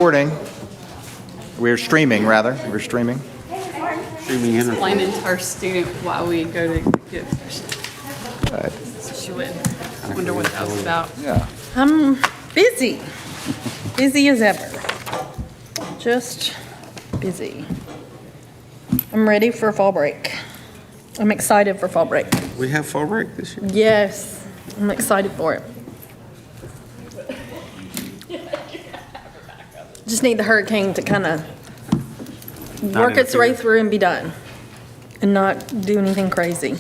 Recording. We're streaming, rather. We're streaming. Streaming in. Explaining to our student why we go to get Right. so she would wonder what that was about. Yeah. I'm busy. Busy as ever. Just busy. I'm ready for fall break. I'm excited for fall break. We have fall break this year. Yes, I'm excited for it. Just need the hurricane to kind of work its way interfere. through and be done and not do anything crazy.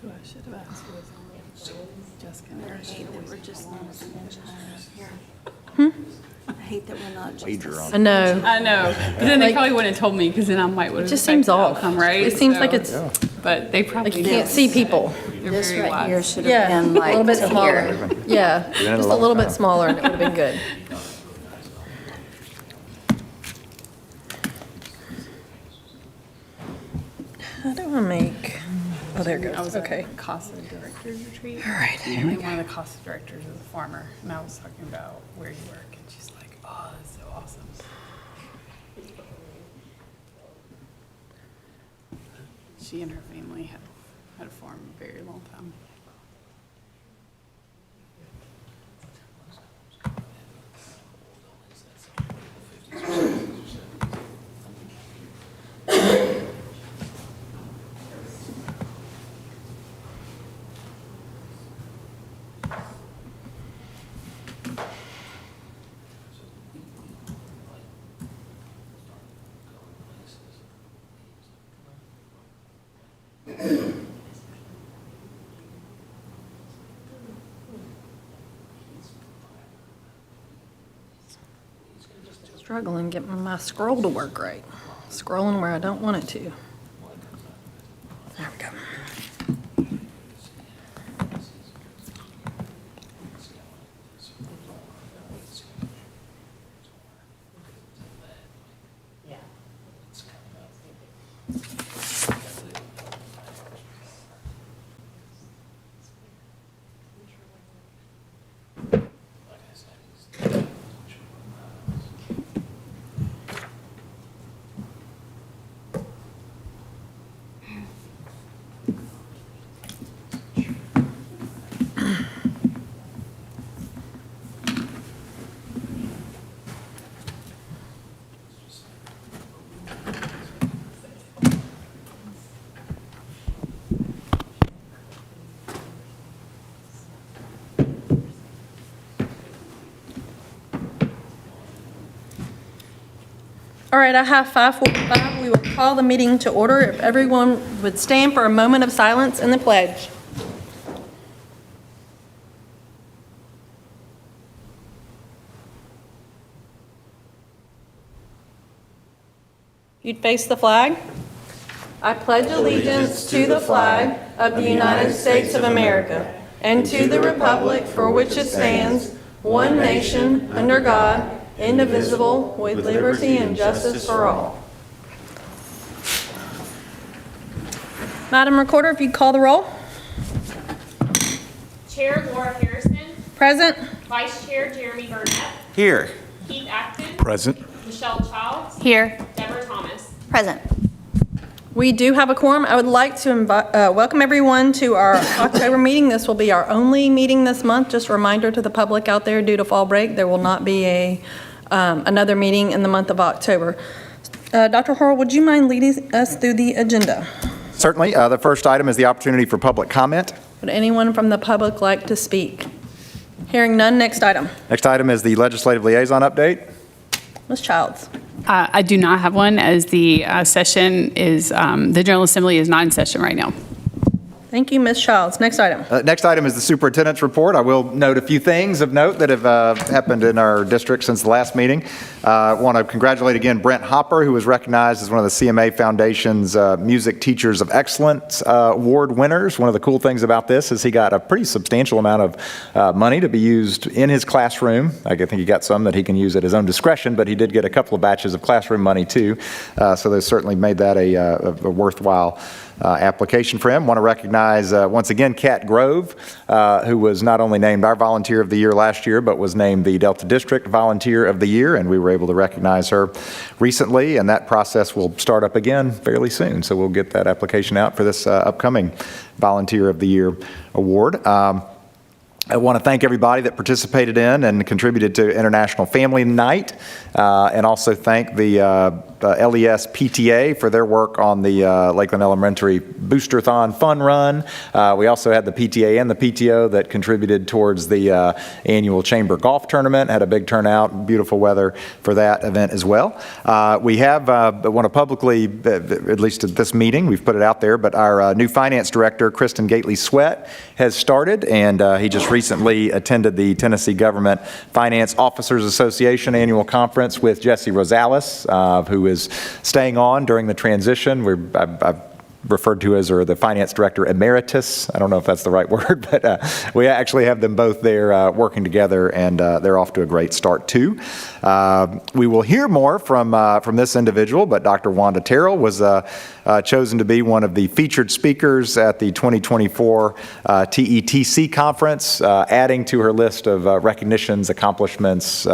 Who I should have asked was Jessica and Eric. We're just not here. I hate that we're not just. Wager on. I know. I know, but then they probably wouldn't have told me because then I might would have. It just seems off. right? It seems So- like it's, But they probably like you can't see people. They're This very right here wise. should Yeah, have a been like little bit here. smaller. Yeah, Been in a just a long little bit time. smaller and it would have been good. How do I make, oh, there it I goes, was okay. at CASA director's retreat. All right, And one of the CASA directors is a farmer, and I was talking about where you work, and she's like, "Oh, that's so awesome." She and her family had a farm a very long time. Struggling getting my scroll to work right. Scrolling where I don't want it to. There we go. All right, I have 5:45. We will call the meeting to order. If everyone would stand for a moment of silence and the pledge. You'd face the flag. I pledge allegiance to the flag of the United States of America and to the republic for which it stands, one nation, under God, indivisible, with liberty and justice for all. Madam Recorder, if you'd call the roll. Chair Laura Harrison, Present. Vice Chair Jeremy Burnett, Here. Keith Acton, Present. Michelle Childs, Here. Deborah Thomas. Present. We do have a quorum. I would like to welcome everyone to our October meeting. This will be our only meeting this month. Just a reminder to the public out there, due to fall break, there will not be another meeting in the month of October. Dr. Horrell, would you mind leading us through the agenda? Certainly. The first item is the opportunity for public comment. Would anyone from the public like to speak? Hearing none, next item. Next item is the legislative liaison update. Ms. Childs. I do not have one, as the session is, the General Assembly is not in session right now. Thank you, Ms. Childs. Next item. Next item is the superintendent's report. I will note a few things of note that have happened in our district since the last meeting. I want to congratulate again Brent Hopper, who was recognized as one of the CMA Foundation's Music Teachers of Excellence Award winners. One of the cool things about this is he got a pretty substantial amount of money to be used in his classroom. I think he got some that he can use at his own discretion, but he did get a couple of batches of classroom money too. So they certainly made that a worthwhile application for him. Want to recognize once again Kat Grove, who was not only named our Volunteer of the Year last year, but was named the Delta District Volunteer of the Year, and we were able to recognize her recently, and that process will start up again fairly soon. So we'll get that application out for this upcoming Volunteer of the Year award. I want to thank everybody that participated in and contributed to International Family Night, and also thank the LES PTA for their work on the Lakeland Elementary Booster-thon Fun Run. We also had the PTA and the PTO that contributed towards the annual Chamber Golf Tournament, had a big turnout, beautiful weather for that event as well. We have, want to publicly, at least at this meeting, we've put it out there, but our new Finance Director, Kristen Gately-Sweat, has started, and he just recently attended the Tennessee Government Finance Officers Association annual conference with Jesse Rosales, who is staying on during the transition. I've referred to as the Finance Director Emeritus. I don't know if that's the right word, but we actually have them both there working together, and they're off to a great start too. We will hear more from this individual, but Dr. Wanda Terrell was chosen to be one of the featured speakers at the 2024 TETC conference, adding to her list of recognitions, accomplishments,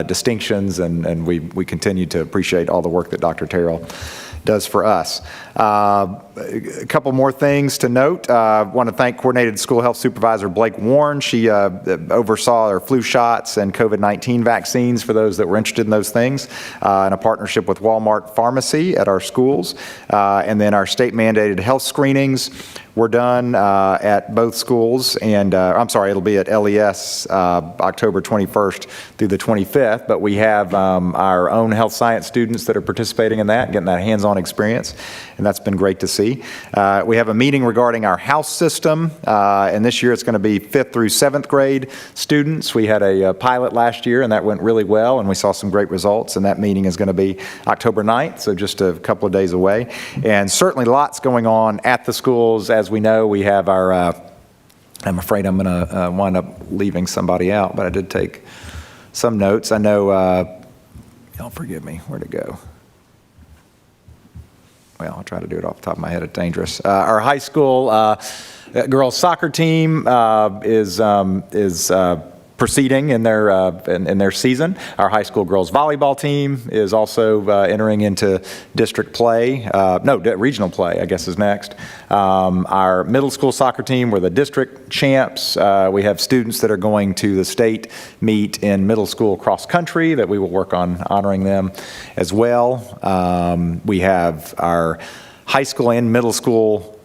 distinctions, and we continue to appreciate all the work that Dr. Terrell does for us. A couple more things to note. I want to thank Coordinated School Health Supervisor Blake Warren. She oversaw our flu shots and COVID-19 vaccines for those that were interested in those things, in a partnership with Walmart Pharmacy at our schools. And then our state mandated health screenings were done at both schools, and I'm sorry, it'll be at LES October 21st through the 25th, but we have our own health science students that are participating in that, getting that hands-on experience, and that's been great to see. We have a meeting regarding our house system, and this year it's going to be 5th through 7th grade students. We had a pilot last year, and that went really well, and we saw some great results, and that meeting is going to be October 9th, so just a couple of days away. And certainly lots going on at the schools. As we know, we have our, I'm afraid I'm going to wind up leaving somebody out, but I did take some notes. I know, y'all forgive me, where'd it go? Well, I'll try to do it off the top of my head. It's dangerous. Our high school girls soccer team is proceeding in their season. Our high school girls volleyball team is also entering into district play. Regional play, I guess, is next. Our middle school soccer team, we're the district champs. We have students that are going to the state meet in middle school cross country that we will work on honoring them as well. We have our high school and middle school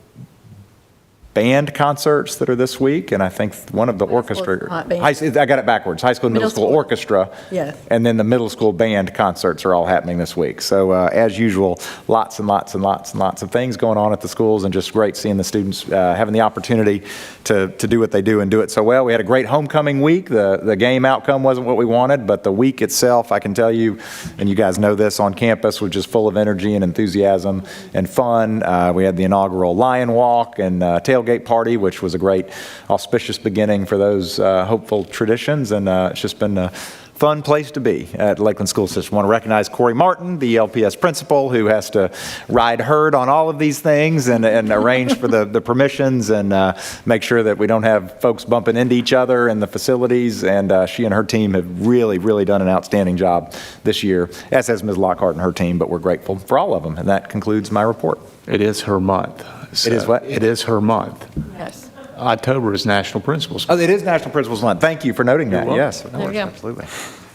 band concerts that are this week, and I think one of the orchestra, I got it backwards, high school and middle school orchestra, yes, and then the middle school band concerts are all happening this week. So as usual, lots and lots and lots and lots of things going on at the schools, and just great seeing the students having the opportunity to do what they do and do it so well. We had a great homecoming week. The game outcome wasn't what we wanted, but the week itself, I can tell you, and you guys know this, on campus was just full of energy and enthusiasm and fun. We had the inaugural Lion Walk and tailgate party, which was a great auspicious beginning for those hopeful traditions, and it's just been a fun place to be at Lakeland School System. I want to recognize Corey Martin, the LPS principal, who has to ride herd on all of these things and arrange for the permissions and make sure that we don't have folks bumping into each other in the facilities, and she and her team have really, really done an outstanding job this year, as has Ms. Lockhart and her team, but we're grateful for all of them, and that concludes my report. It is her month. It is what? It is her month. yes. October is National Principals Month. Oh, it is National Principals Month. Thank you for noting that. welcome. Yes, of There you course, go. absolutely.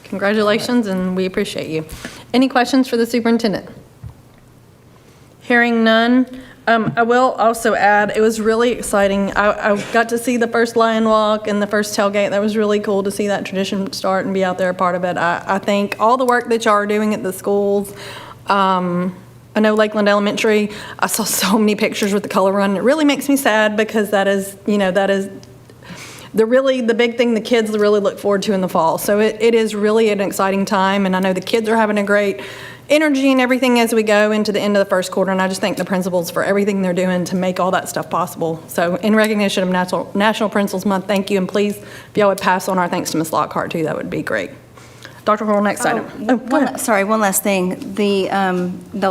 Congratulations, and we appreciate you. Any questions for the superintendent? Hearing none, I will also add, it was really exciting. I got to see the first Lion Walk and the first tailgate. That was really cool to see that tradition start and be out there a part of it. I think all the work that y'all are doing at the schools, I know Lakeland Elementary, I saw so many pictures with the color run. It really makes me sad because that is the big thing the kids really look forward to in the fall. So it is really an exciting time, and I know the kids are having a great energy and everything as we go into the end of the first quarter, and I just thank the principals for everything they're doing to make all that stuff possible. So in recognition of National Principals Month, thank you, and please, if y'all would pass on our thanks to Ms. Lockhart too, that would be great. Dr. Horl, next item. Oh, go ahead. Sorry, one last thing. The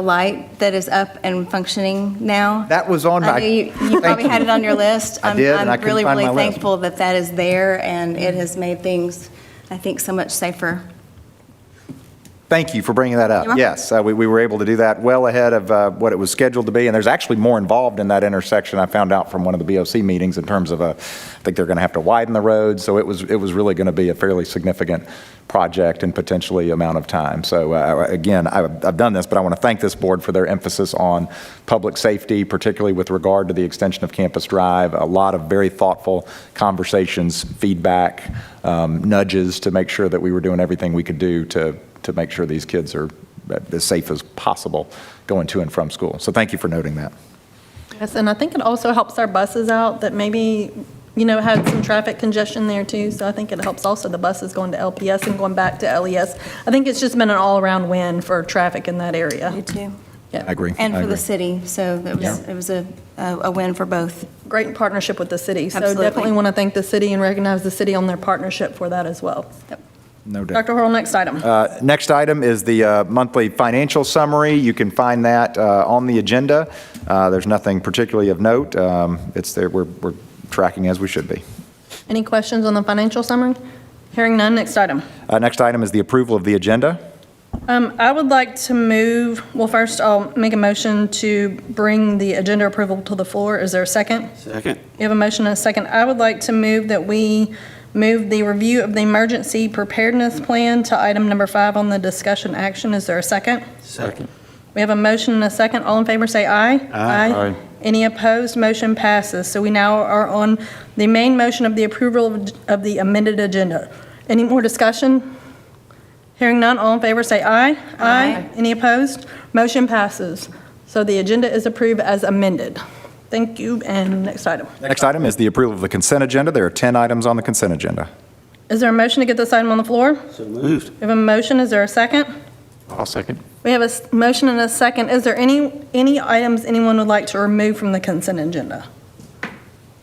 light that is up and functioning now. That was on my. I know you probably had it on your list. I did, and I couldn't I'm find really, my really list. thankful that that is there, and it has made things, I think, so much safer. Thank you for bringing that up. You're welcome. Yes, we were able to do that well ahead of what it was scheduled to be, and there's actually more involved in that intersection. I found out from one of the BOC meetings in terms of, I think they're going to have to widen the road, so it was really going to be a fairly significant project and potentially amount of time. So again, I've done this, but I want to thank this board for their emphasis on public safety, particularly with regard to the extension of Campus Drive. A lot of very thoughtful conversations, feedback, nudges to make sure that we were doing everything we could do to make sure these kids are as safe as possible going to and from school. So thank you for noting that. Yes, and I think it also helps our buses out that maybe, had some traffic congestion there too. So I think it helps also the buses going to LPS and going back to LES. I think it's just been an all-around win for traffic in that area. You too. Yeah. I agree. And I for the agree. city, so it was a win for both. Great partnership with the city. So Absolutely. definitely want to thank the city and recognize the city on their partnership for that as well. Yep. No doubt. Dr. Horl, next item. Next item is the monthly financial summary. You can find that on the agenda. There's nothing particularly of note. It's there. We're tracking as we should be. Any questions on the financial summary? Hearing none, next item. Next item is the approval of the agenda. I would like to move, well, first I'll make a motion to bring the agenda approval to the floor. Is there a second? Second. You have a motion and a second. I would like to move that we move the review of the emergency preparedness plan to item number 5 on the discussion action. Is there a second? Second. We have a motion and a second. All in favor say aye. Aye. Any opposed? Motion passes. So we now are on the main motion of the approval of the amended agenda. Any more discussion? Hearing none, all in favor say aye. Aye. Any opposed? Motion passes. So the agenda is approved as amended. Thank you, and next item. Next item is the approval of the consent agenda. There are 10 items on the consent agenda. Is there a motion to get this item on the floor? So moved. We have a motion. Is there a second? I'll second. We have a motion and a second. Is there any items anyone would like to remove from the consent agenda?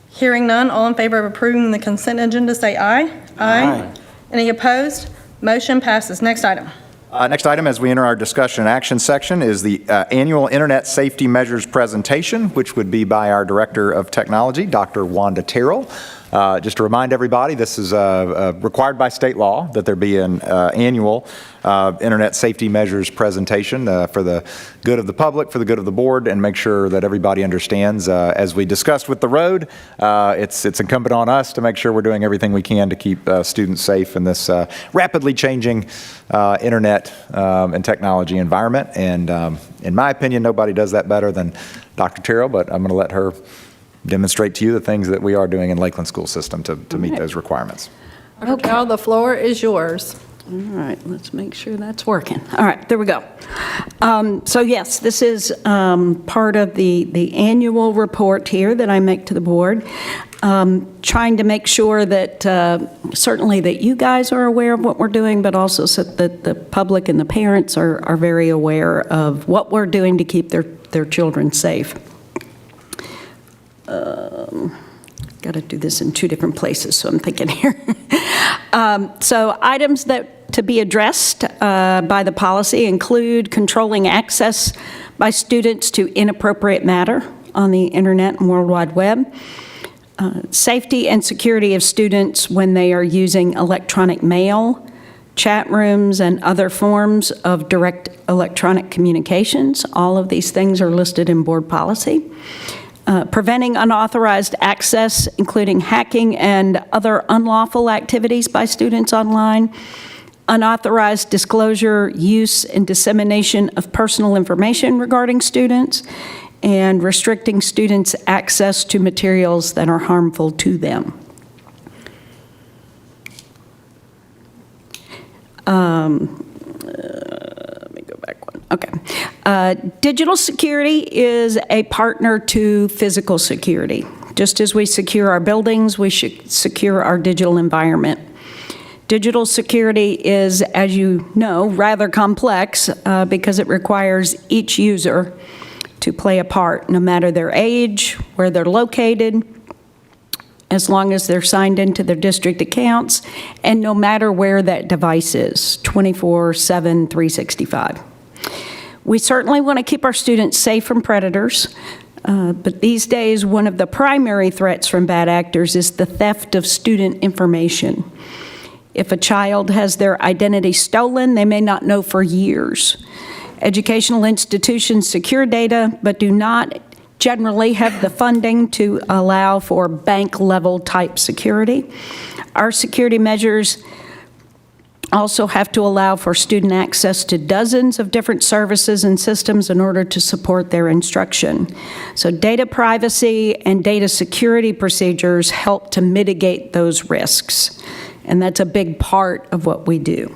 Hearing none, all in favor of approving the consent agenda, say aye. Aye. Any opposed? Motion passes. Next item. Next item, as we enter our discussion and action section, is the annual Internet Safety Measures presentation, which would be by our Director of Technology, Dr. Wanda Terrell. Just to remind everybody, this is required by state law that there be an annual Internet Safety Measures presentation for the good of the public, for the good of the board, and make sure that everybody understands. As we discussed with the road, it's incumbent on us to make sure we're doing everything we can to keep students safe in this rapidly changing internet and technology environment. And in my opinion, nobody does that better than Dr. Terrell, but I'm going to let her demonstrate to you the things that we are doing in Lakeland School System to meet those requirements. Dr. Carroll, the floor is yours. All right, let's make sure that's working. All right, there we go. So yes, this is part of the annual report here that I make to the board, trying to make sure that certainly that you guys are aware of what we're doing, but also so that the public and the parents are very aware of what we're doing to keep their children safe. Got to do this in 2 different places, so I'm thinking here. So items that to be addressed by the policy include controlling access by students to inappropriate matter on the internet and World Wide Web, safety and security of students when they are using electronic mail, chat rooms, and other forms of direct electronic communications. All of these things are listed in board policy. Preventing unauthorized access, including hacking and other unlawful activities by students online, unauthorized disclosure, use, and dissemination of personal information regarding students, and restricting students' access to materials that are harmful to them. Let me go back one. Okay. Digital security is a partner to physical security. Just as we secure our buildings, we should secure our digital environment. Digital security is, as you know, rather complex because it requires each user to play a part, no matter their age, where they're located, as long as they're signed into their district accounts, and no matter where that device is, 24/7, 365. We certainly want to keep our students safe from predators, but these days, one of the primary threats from bad actors is the theft of student information. If a child has their identity stolen, they may not know for years. Educational institutions secure data, but do not generally have the funding to allow for bank-level type security. Our security measures also have to allow for student access to dozens of different services and systems in order to support their instruction. So data privacy and data security procedures help to mitigate those risks, and that's a big part of what we do.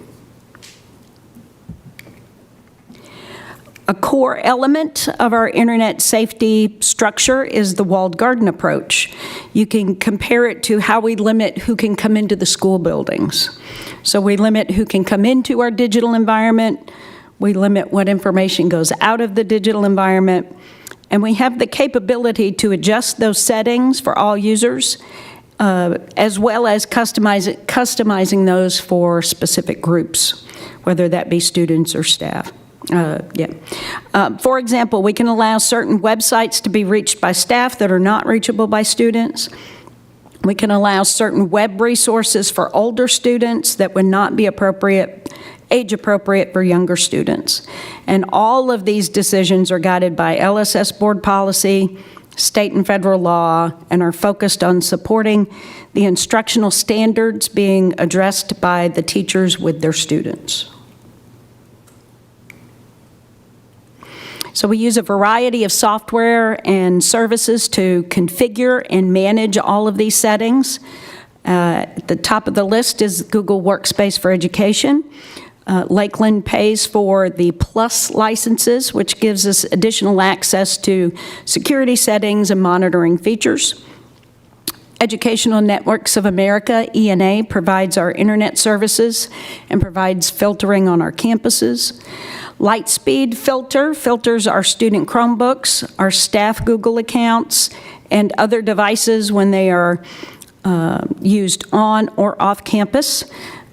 A core element of our internet safety structure is the walled garden approach. You can compare it to how we limit who can come into the school buildings. So we limit who can come into our digital environment, we limit what information goes out of the digital environment, and we have the capability to adjust those settings for all users, as well as customizing those for specific groups, whether that be students or staff. For example, we can allow certain websites to be reached by staff that are not reachable by students. We can allow certain web resources for older students that would not be age appropriate for younger students. And all of these decisions are guided by LSS board policy, state and federal law, and are focused on supporting the instructional standards being addressed by the teachers with their students. So we use a variety of software and services to configure and manage all of these settings. At the top of the list is Google Workspace for Education. Lakeland pays for the Plus licenses, which gives us additional access to security settings and monitoring features. Educational Networks of America, ENA, provides our internet services and provides filtering on our campuses. Lightspeed filters our student Chromebooks, our staff Google accounts, and other devices when they are used on or off campus.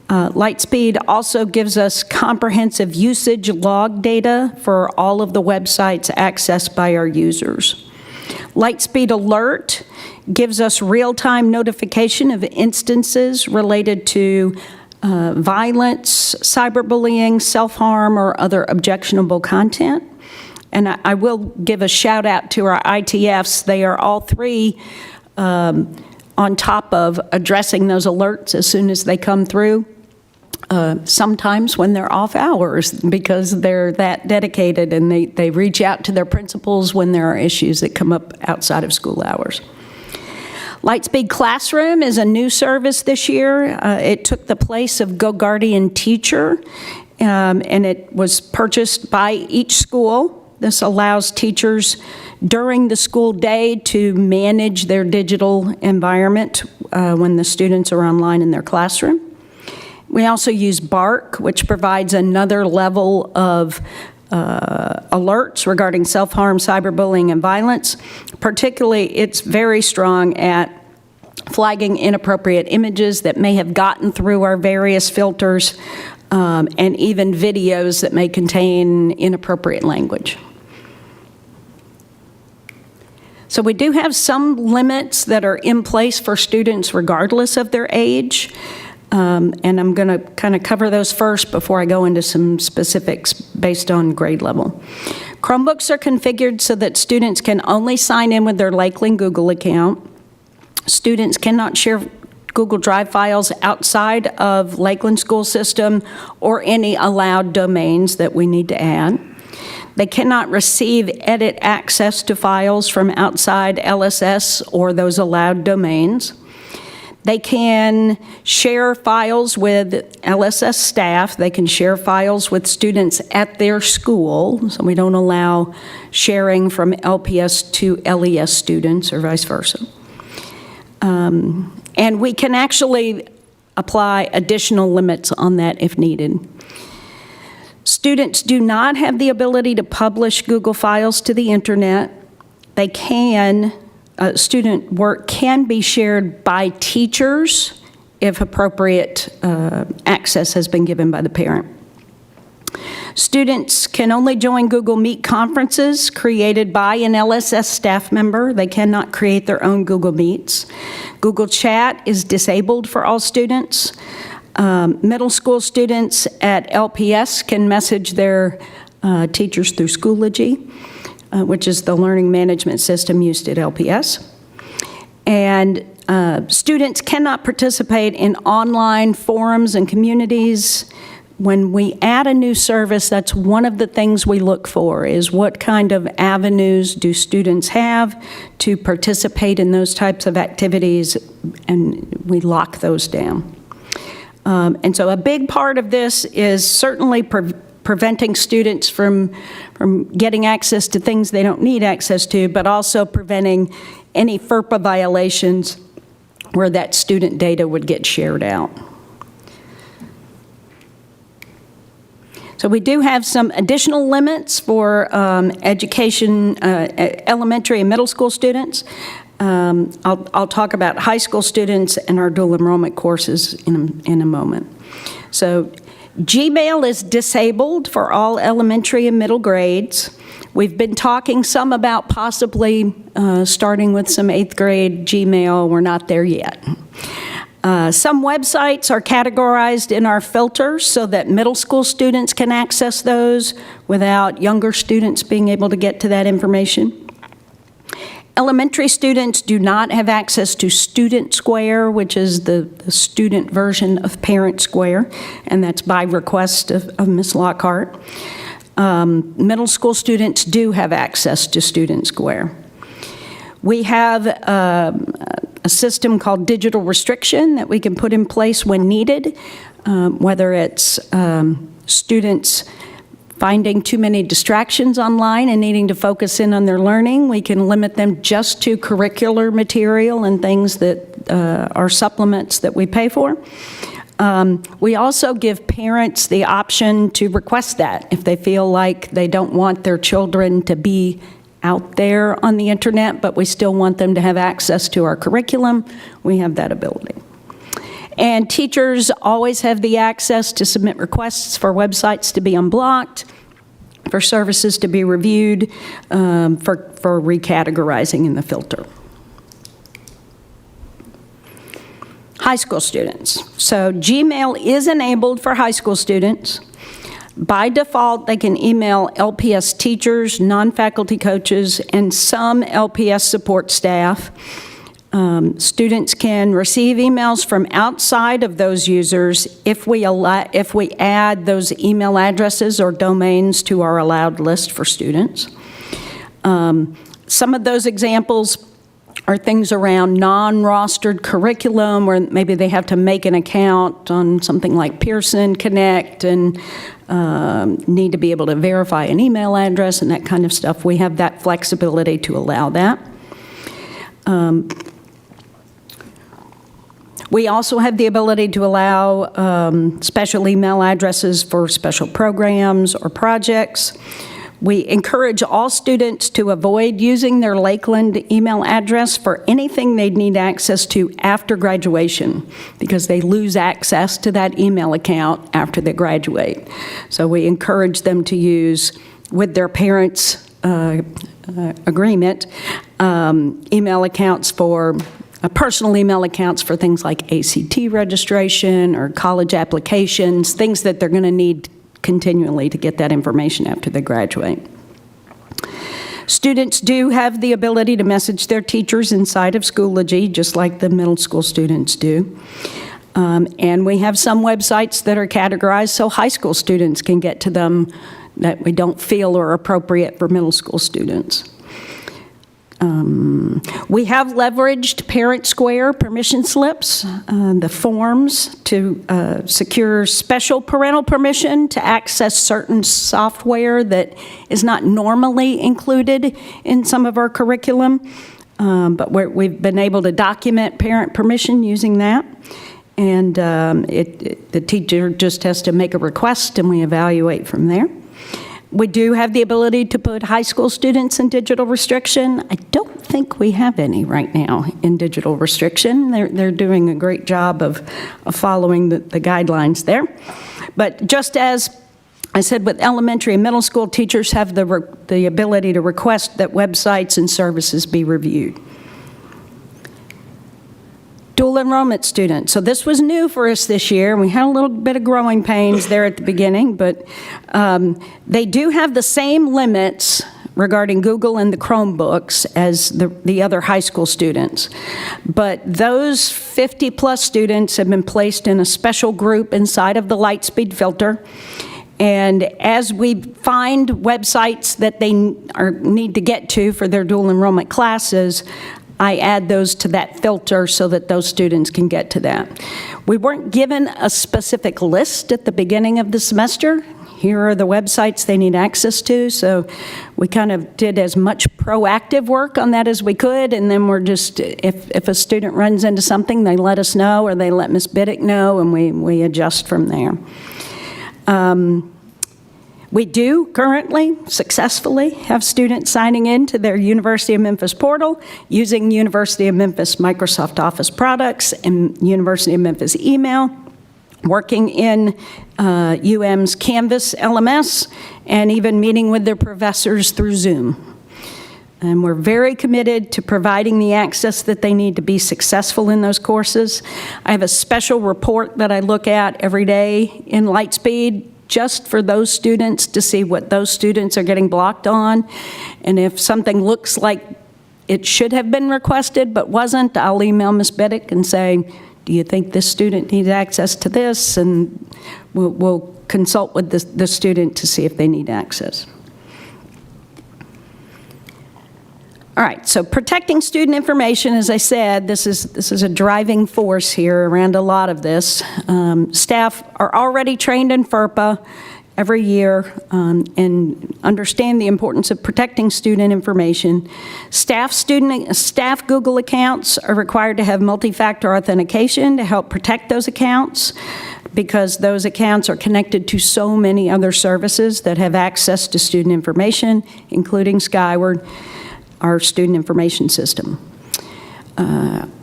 Lightspeed also gives us comprehensive usage log data for all of the websites accessed by our users. Lightspeed Alert gives us real-time notification of instances related to violence, cyberbullying, self-harm, or other objectionable content. And I will give a shout out to our ITFs. They are all three on top of addressing those alerts as soon as they come through, sometimes when they're off hours, because they're that dedicated and they reach out to their principals when there are issues that come up outside of school hours. Lightspeed Classroom is a new service this year. It took the place of GoGuardian Teacher, and it was purchased by each school. This allows teachers during the school day to manage their digital environment when the students are online in their classroom. We also use BARC, which provides another level of alerts regarding self-harm, cyberbullying, and violence. Particularly, it's very strong at flagging inappropriate images that may have gotten through our various filters, and even videos that may contain inappropriate language. So we do have some limits that are in place for students regardless of their age. And I'm going to kind of cover those first before I go into some specifics based on grade level. Chromebooks are configured so that students can only sign in with their Lakeland Google account. Students cannot share Google Drive files outside of Lakeland School System or any allowed domains that we need to add. They cannot receive, edit access to files from outside LSS or those allowed domains. They can share files with LSS staff. They can share files with students at their school. So we don't allow sharing from LPS to LES students or vice versa. And we can actually apply additional limits on that if needed. Students do not have the ability to publish Google files to the internet. They can, student work can be shared by teachers if appropriate access has been given by the parent. Students can only join Google Meet conferences created by an LSS staff member. They cannot create their own Google Meets. Google Chat is disabled for all students. Middle school students at LPS can message their teachers through Schoology, which is the learning management system used at LPS. And students cannot participate in online forums and communities. When we add a new service, that's one of the things we look for, is what kind of avenues do students have to participate in those types of activities, and we lock those down. And so a big part of this is certainly preventing students from getting access to things they don't need access to, but also preventing any FERPA violations where that student data would get shared out. So we do have some additional limits for education, elementary and middle school students. I'll talk about high school students and our dual enrollment courses in a moment. So Gmail is disabled for all elementary and middle grades. We've been talking some about possibly starting with some 8th grade Gmail. We're not there yet. Some websites are categorized in our filters so that middle school students can access those without younger students being able to get to that information. Elementary students do not have access to Student Square, which is the student version of Parent Square, and that's by request of Ms. Lockhart. Middle school students do have access to Student Square. We have a system called digital restriction that we can put in place when needed, whether it's students finding too many distractions online and needing to focus in on their learning. We can limit them just to curricular material and things that are supplements that we pay for. We also give parents the option to request that if they feel like they don't want their children to be out there on the internet, but we still want them to have access to our curriculum. We have that ability. And teachers always have the access to submit requests for websites to be unblocked, for services to be reviewed, for recategorizing in the filter. High school students. So Gmail is enabled for high school students. By default, they can email LPS teachers, non-faculty coaches, and some LPS support staff. Students can receive emails from outside of those users if we add those email addresses or domains to our allowed list for students. Some of those examples are things around non-rostered curriculum where maybe they have to make an account on something like Pearson Connect and need to be able to verify an email address and that kind of stuff. We have that flexibility to allow that. We also have the ability to allow special email addresses for special programs or projects. We encourage all students to avoid using their Lakeland email address for anything they'd need access to after graduation because they lose access to that email account after they graduate. So we encourage them to use, with their parents' agreement, email accounts for personal email accounts for things like ACT registration or college applications, things that they're going to need continually to get that information after they graduate. Students do have the ability to message their teachers inside of Schoology, just like the middle school students do. And we have some websites that are categorized so high school students can get to them that we don't feel are appropriate for middle school students. We have leveraged Parent Square permission slips, the forms to secure special parental permission to access certain software that is not normally included in some of our curriculum, but we've been able to document parent permission using that. And the teacher just has to make a request and we evaluate from there. We do have the ability to put high school students in digital restriction. I don't think we have any right now in digital restriction. They're doing a great job of following the guidelines there. But just as I said with elementary and middle school, teachers have the ability to request that websites and services be reviewed. Dual enrollment students. So this was new for us this year. We had a little bit of growing pains there at the beginning, but they do have the same limits regarding Google and the Chromebooks as the other high school students. But those 50-plus students have been placed in a special group inside of the Lightspeed filter. And as we find websites that they need to get to for their dual enrollment classes, I add those to that filter so that those students can get to that. We weren't given a specific list at the beginning of the semester. Here are the websites they need access to, so we kind of did as much proactive work on that as we could, and then we're just, if a student runs into something, they let us know, or they let Ms. Biddick know, and we adjust from there. We do currently successfully have students signing in to their University of Memphis portal using University of Memphis Microsoft Office products and University of Memphis email, working in UM's Canvas LMS, and even meeting with their professors through Zoom. And we're very committed to providing the access that they need to be successful in those courses. I have a special report that I look at every day in Lightspeed just for those students to see what those students are getting blocked on. And if something looks like it should have been requested but wasn't, I'll email Ms. Biddick and say, do you think this student needs access to this? And we'll consult with the student to see if they need access. All right, so protecting student information, as I said, this is a driving force here around a lot of this. Staff are already trained in FERPA every year and understand the importance of protecting student information. Staff Google accounts are required to have multi-factor authentication to help protect those accounts, because those accounts are connected to so many other services that have access to student information, including Skyward, our student information system.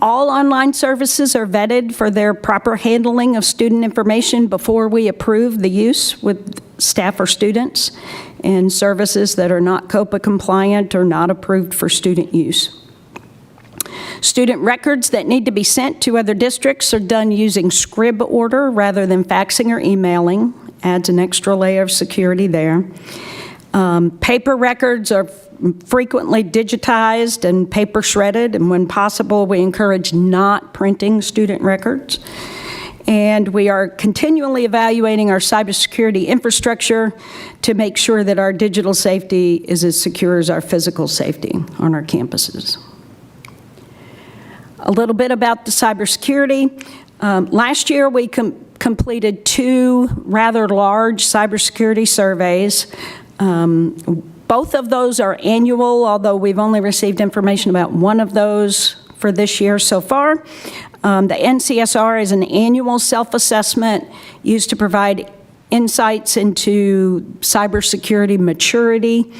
All online services are vetted for their proper handling of student information before we approve the use with staff or students, and services that are not COPA compliant or not approved for student use. Student records that need to be sent to other districts are done using scrib order rather than faxing or emailing. Adds an extra layer of security there. Paper records are frequently digitized and paper shredded, and when possible, we encourage not printing student records. And we are continually evaluating our cybersecurity infrastructure to make sure that our digital safety is as secure as our physical safety on our campuses. A little bit about the cybersecurity. Last year, we completed 2 rather large cybersecurity surveys. Both of those are annual, although we've only received information about one of those for this year so far. The NCSR is an annual self-assessment used to provide insights into cybersecurity maturity,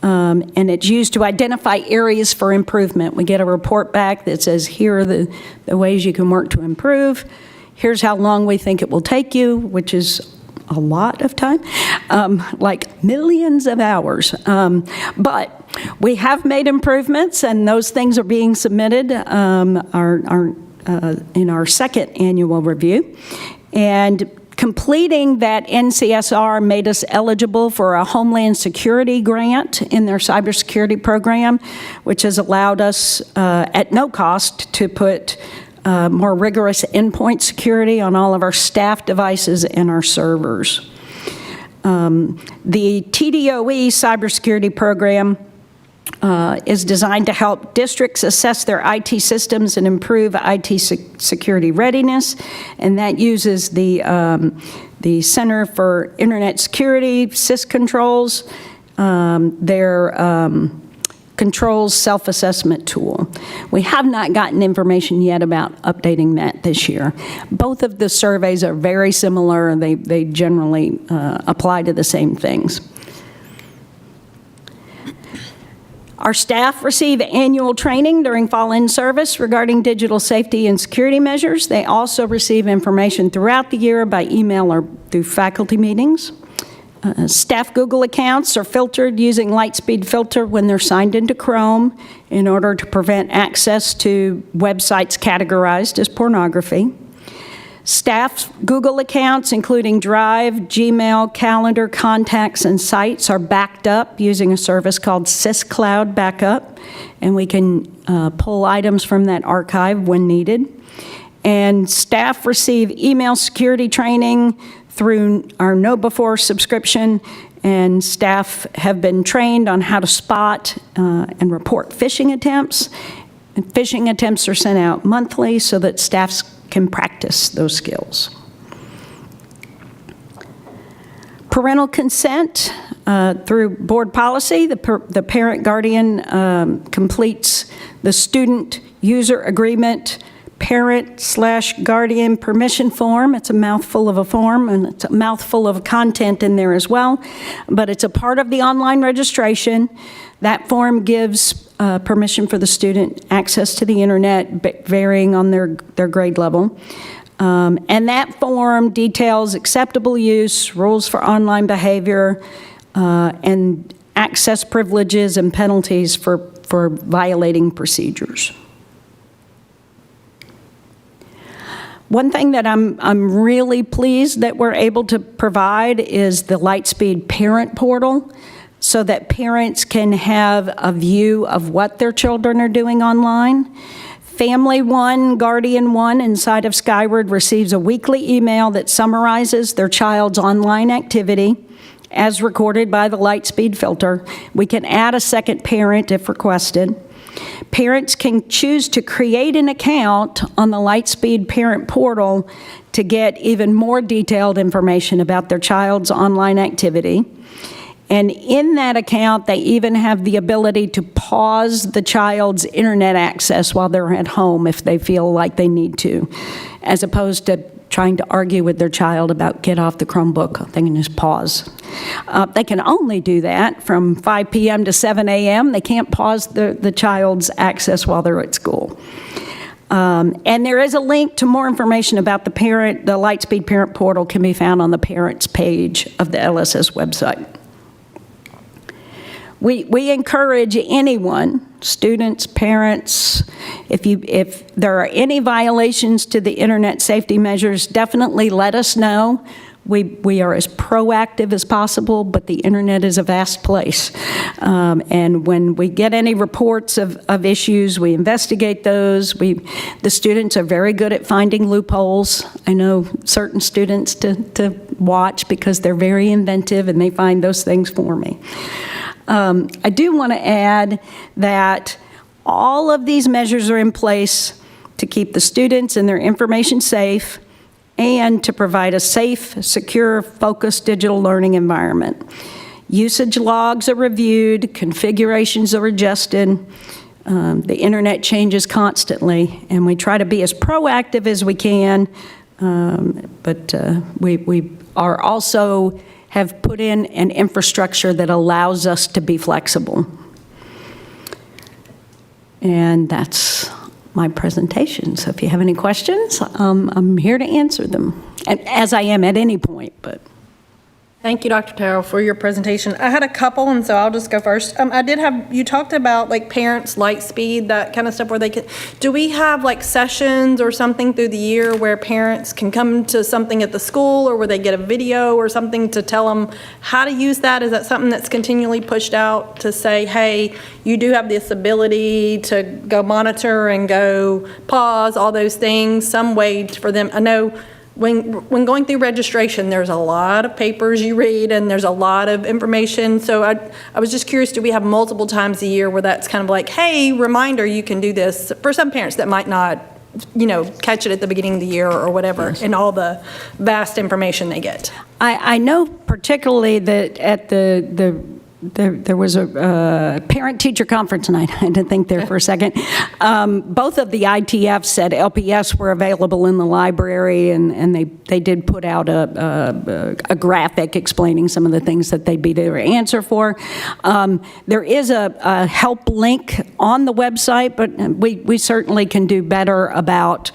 and it's used to identify areas for improvement. We get a report back that says, here are the ways you can work to improve. Here's how long we think it will take you, which is a lot of time, like millions of hours. But we have made improvements, and those things are being submitted in our second annual review. And Completing that NCSR made us eligible for a Homeland Security grant in their cybersecurity program, which has allowed us at no cost to put more rigorous endpoint security on all of our staff devices and our servers. The TDOE cybersecurity program is designed to help districts assess their IT systems and improve IT security readiness, and that uses the Center for Internet Security, CIS controls, their controls self-assessment tool. We have not gotten information yet about updating that this year. Both of the surveys are very similar. They generally apply to the same things. Our staff receive annual training during fall in-service regarding digital safety and security measures. They also receive information throughout the year by email or through faculty meetings. Staff Google accounts are filtered using Lightspeed Filter when they're signed into Chrome in order to prevent access to websites categorized as pornography. Staff Google accounts, including Drive, Gmail, Calendar, Contacts, and Sites, are backed up using a service called SysCloud Backup, and we can pull items from that archive when needed. And staff receive email security training through our Know Before subscription, and staff have been trained on how to spot and report phishing attempts. And phishing attempts are sent out monthly so that staff can practice those skills. Parental consent through board policy, the parent guardian completes the student user agreement parent/guardian permission form. It's a mouthful of a form, and it's a mouthful of content in there as well, but it's a part of the online registration. That form gives permission for the student access to the internet, varying on their grade level. And that form details acceptable use, rules for online behavior, and access privileges and penalties for violating procedures. One thing that I'm really pleased that we're able to provide is the Lightspeed Parent Portal, so that parents can have a view of what their children are doing online. Family One, Guardian One inside of Skyward receives a weekly email that summarizes their child's online activity as recorded by the Lightspeed filter. We can add a second parent if requested. Parents can choose to create an account on the Lightspeed Parent Portal to get even more detailed information about their child's online activity. And in that account, they even have the ability to pause the child's internet access while they're at home if they feel like they need to, as opposed to trying to argue with their child about get off the Chromebook. They can just pause. They can only do that from 5 p.m. to 7 a.m. They can't pause the child's access while they're at school. And there is a link to more information about the Lightspeed Parent Portal can be found on the parents page of the LSS website. We encourage anyone, students, parents, if there are any violations to the internet safety measures, definitely let us know. We are as proactive as possible, but the internet is a vast place. And when we get any reports of issues, we investigate those. The students are very good at finding loopholes. I know certain students to watch because they're very inventive and they find those things for me. I do want to add that all of these measures are in place to keep the students and their information safe and to provide a safe, secure, focused digital learning environment. Usage logs are reviewed, configurations are adjusted, the internet changes constantly, and we try to be as proactive as we can, but we are also have put in an infrastructure that allows us to be flexible. And that's my presentation. So if you have any questions, I'm here to answer them, and as I am at any point. But Thank you, Dr. Terrell, for your presentation. I had a couple, and so I'll just go first. I did have, you talked about like parents, light speed, that kind of stuff where they can, do we have like sessions or something through the year where parents can come to something at the school, or where they get a video or something to tell them how to use that? Is that something that's continually pushed out to say, hey, you do have this ability to go monitor and go pause, all those things, some way for them? I know when going through registration, there's a lot of papers you read and there's a lot of information. So I was just curious, do we have multiple times a year where that's kind of like, hey, reminder, you can do this, for some parents that might not, catch it at the beginning of the year or whatever, and all the vast information they get? I know particularly that at there was a parent-teacher conference, and I had to think there for a second. Both of the ITFs said LPS were available in the library, and they did put out a graphic explaining some of the things that they'd be there to answer for. There is a help link on the website, but we certainly can do better about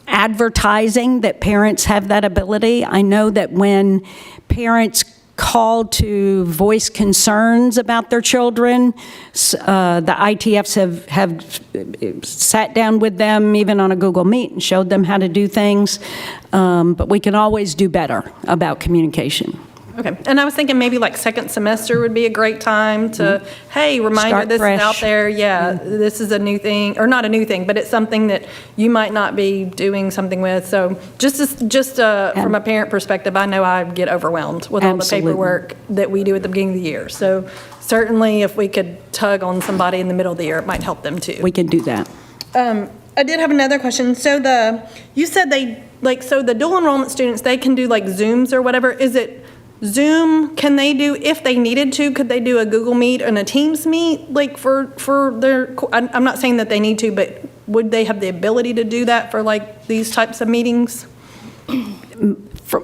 advertising that parents have that ability. I know that when parents called to voice concerns about their children, the ITFs have sat down with them, even on a Google Meet, and showed them how to do things. But we can always do better about communication. Okay, and I was thinking maybe like second semester would be a great time to, hey, reminder, Start this fresh. is out there, this is a new thing, or not a new thing, but it's something that you might not be doing something with. So just from a parent perspective, I know I get overwhelmed with all the Absolutely. paperwork that we do at the beginning of the year. So certainly if we could tug on somebody in the middle of the year, it might help them too. We can do that. I did have another question. So you said so the dual enrollment students, they can do like Zooms or whatever. Is it Zoom? Can they do, if they needed to, could they do a Google Meet and a Teams Meet, like for their, I'm not saying that they need to, but would they have the ability to do that for like these types of meetings?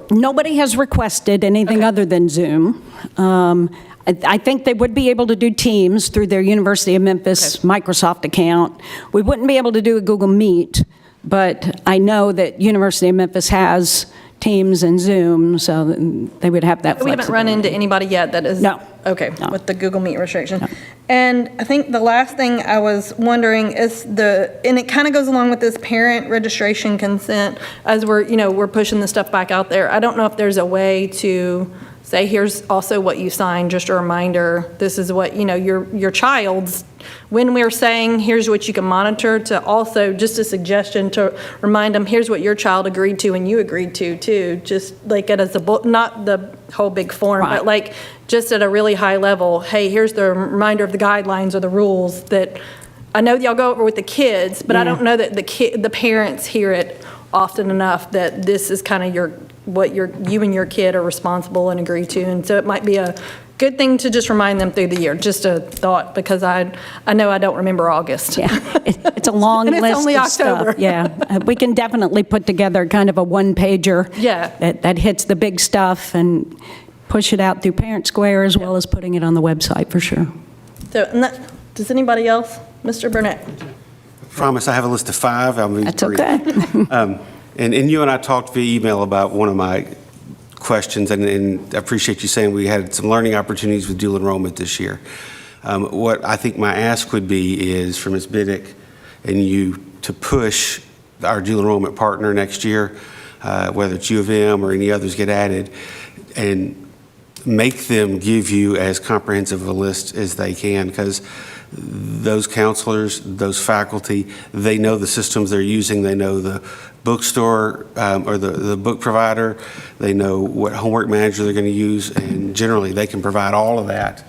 Nobody has requested anything other than Zoom. I think they would be able to do Teams through their University of Memphis Microsoft account. We wouldn't be able to do a Google Meet, but I know that University of Memphis has Teams and Zoom, so they would have that flexibility. We haven't run into anybody yet that is. No. Okay, No. with the Google Meet restriction. And I think the last thing I was wondering is and it kind of goes along with this parent registration consent, as we're pushing the stuff back out there. I don't know if there's a way to say, here's also what you signed, just a reminder, this is what, your child's, when we're saying, here's what you can monitor, to also, just a suggestion to remind them, here's what your child agreed to and you agreed to too, just like it as a book, not the whole big form, Right. but like just at a really high level, hey, here's the reminder of the guidelines or the rules that I know y'all go over with the kids, but I don't know that the parents hear it often enough that this is kind of what you and your kid are responsible and agree to. And so it might be a good thing to just remind them through the year. Just a thought, because I know I don't remember August. Yeah, it's a long And it's list only of October. stuff. Yeah, we can definitely put together kind of a one-pager Yeah. that hits the big stuff and push it out through Parent Square as well as putting it on the website for sure. So, does anybody else? Mr. Burnett? Promise, I have a list of 5. I'll be That's brief. okay. And you and I talked via email about one of my questions, and I appreciate you saying we had some learning opportunities with dual enrollment this year. What I think my ask would be is for Ms. Biddick and you to push our dual enrollment partner next year, whether it's U of M or any others get added, and make them give you as comprehensive a list as they can, because those counselors, those faculty, they know the systems they're using, they know the bookstore or the book provider, they know what homework manager they're going to use, and generally they can provide all of that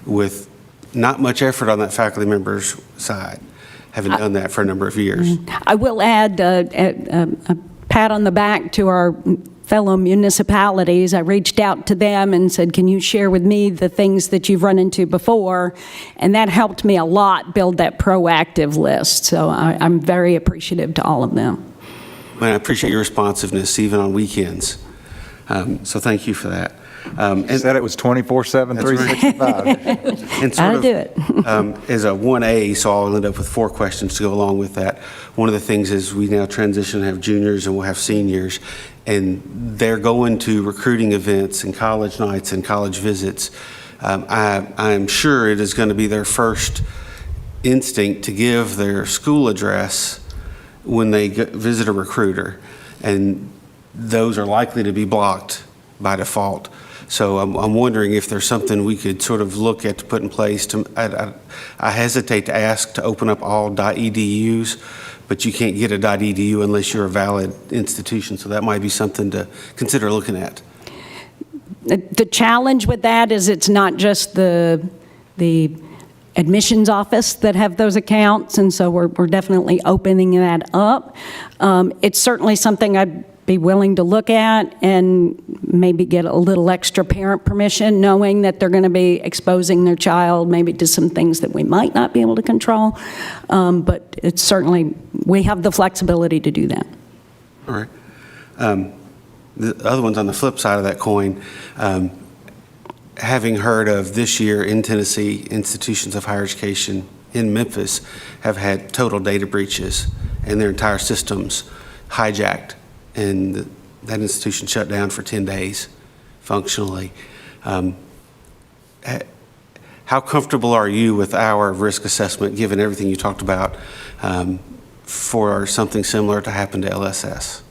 with not much effort on that faculty member's side, having done that for a number of years. I will add a pat on the back to our fellow municipalities. I reached out to them and said, can you share with me the things that you've run into before? And that helped me a lot build that proactive list. So I'm very appreciative to all of them. And I appreciate your responsiveness, even on weekends. So thank you for that. You said it was 24/7, That's right. 365. And sort Gotta of, do it. as a 1A, so I'll end up with 4 questions to go along with that. One of the things is we now transition to have juniors and we'll have seniors, and they're going to recruiting events and college nights and college visits. I am sure it is going to be their first instinct to give their school address when they visit a recruiter, and those are likely to be blocked by default. So I'm wondering if there's something we could sort of look at to put in place. I hesitate to ask to open up all .edus, but you can't get a .edu unless you're a valid institution, so that might be something to consider looking at. The challenge with that is it's not just the admissions office that have those accounts, and so we're definitely opening that up. It's certainly something I'd be willing to look at and maybe get a little extra parent permission, knowing that they're going to be exposing their child maybe to some things that we might not be able to control. But it's certainly, we have the flexibility to do that. All right. The other one's on the flip side of that coin. Having heard of this year in Tennessee, institutions of higher education in Memphis have had total data breaches and their entire systems hijacked, and that institution shut down for 10 days functionally. How comfortable are you with our risk assessment, given everything you talked about, for something similar to happen to LSS?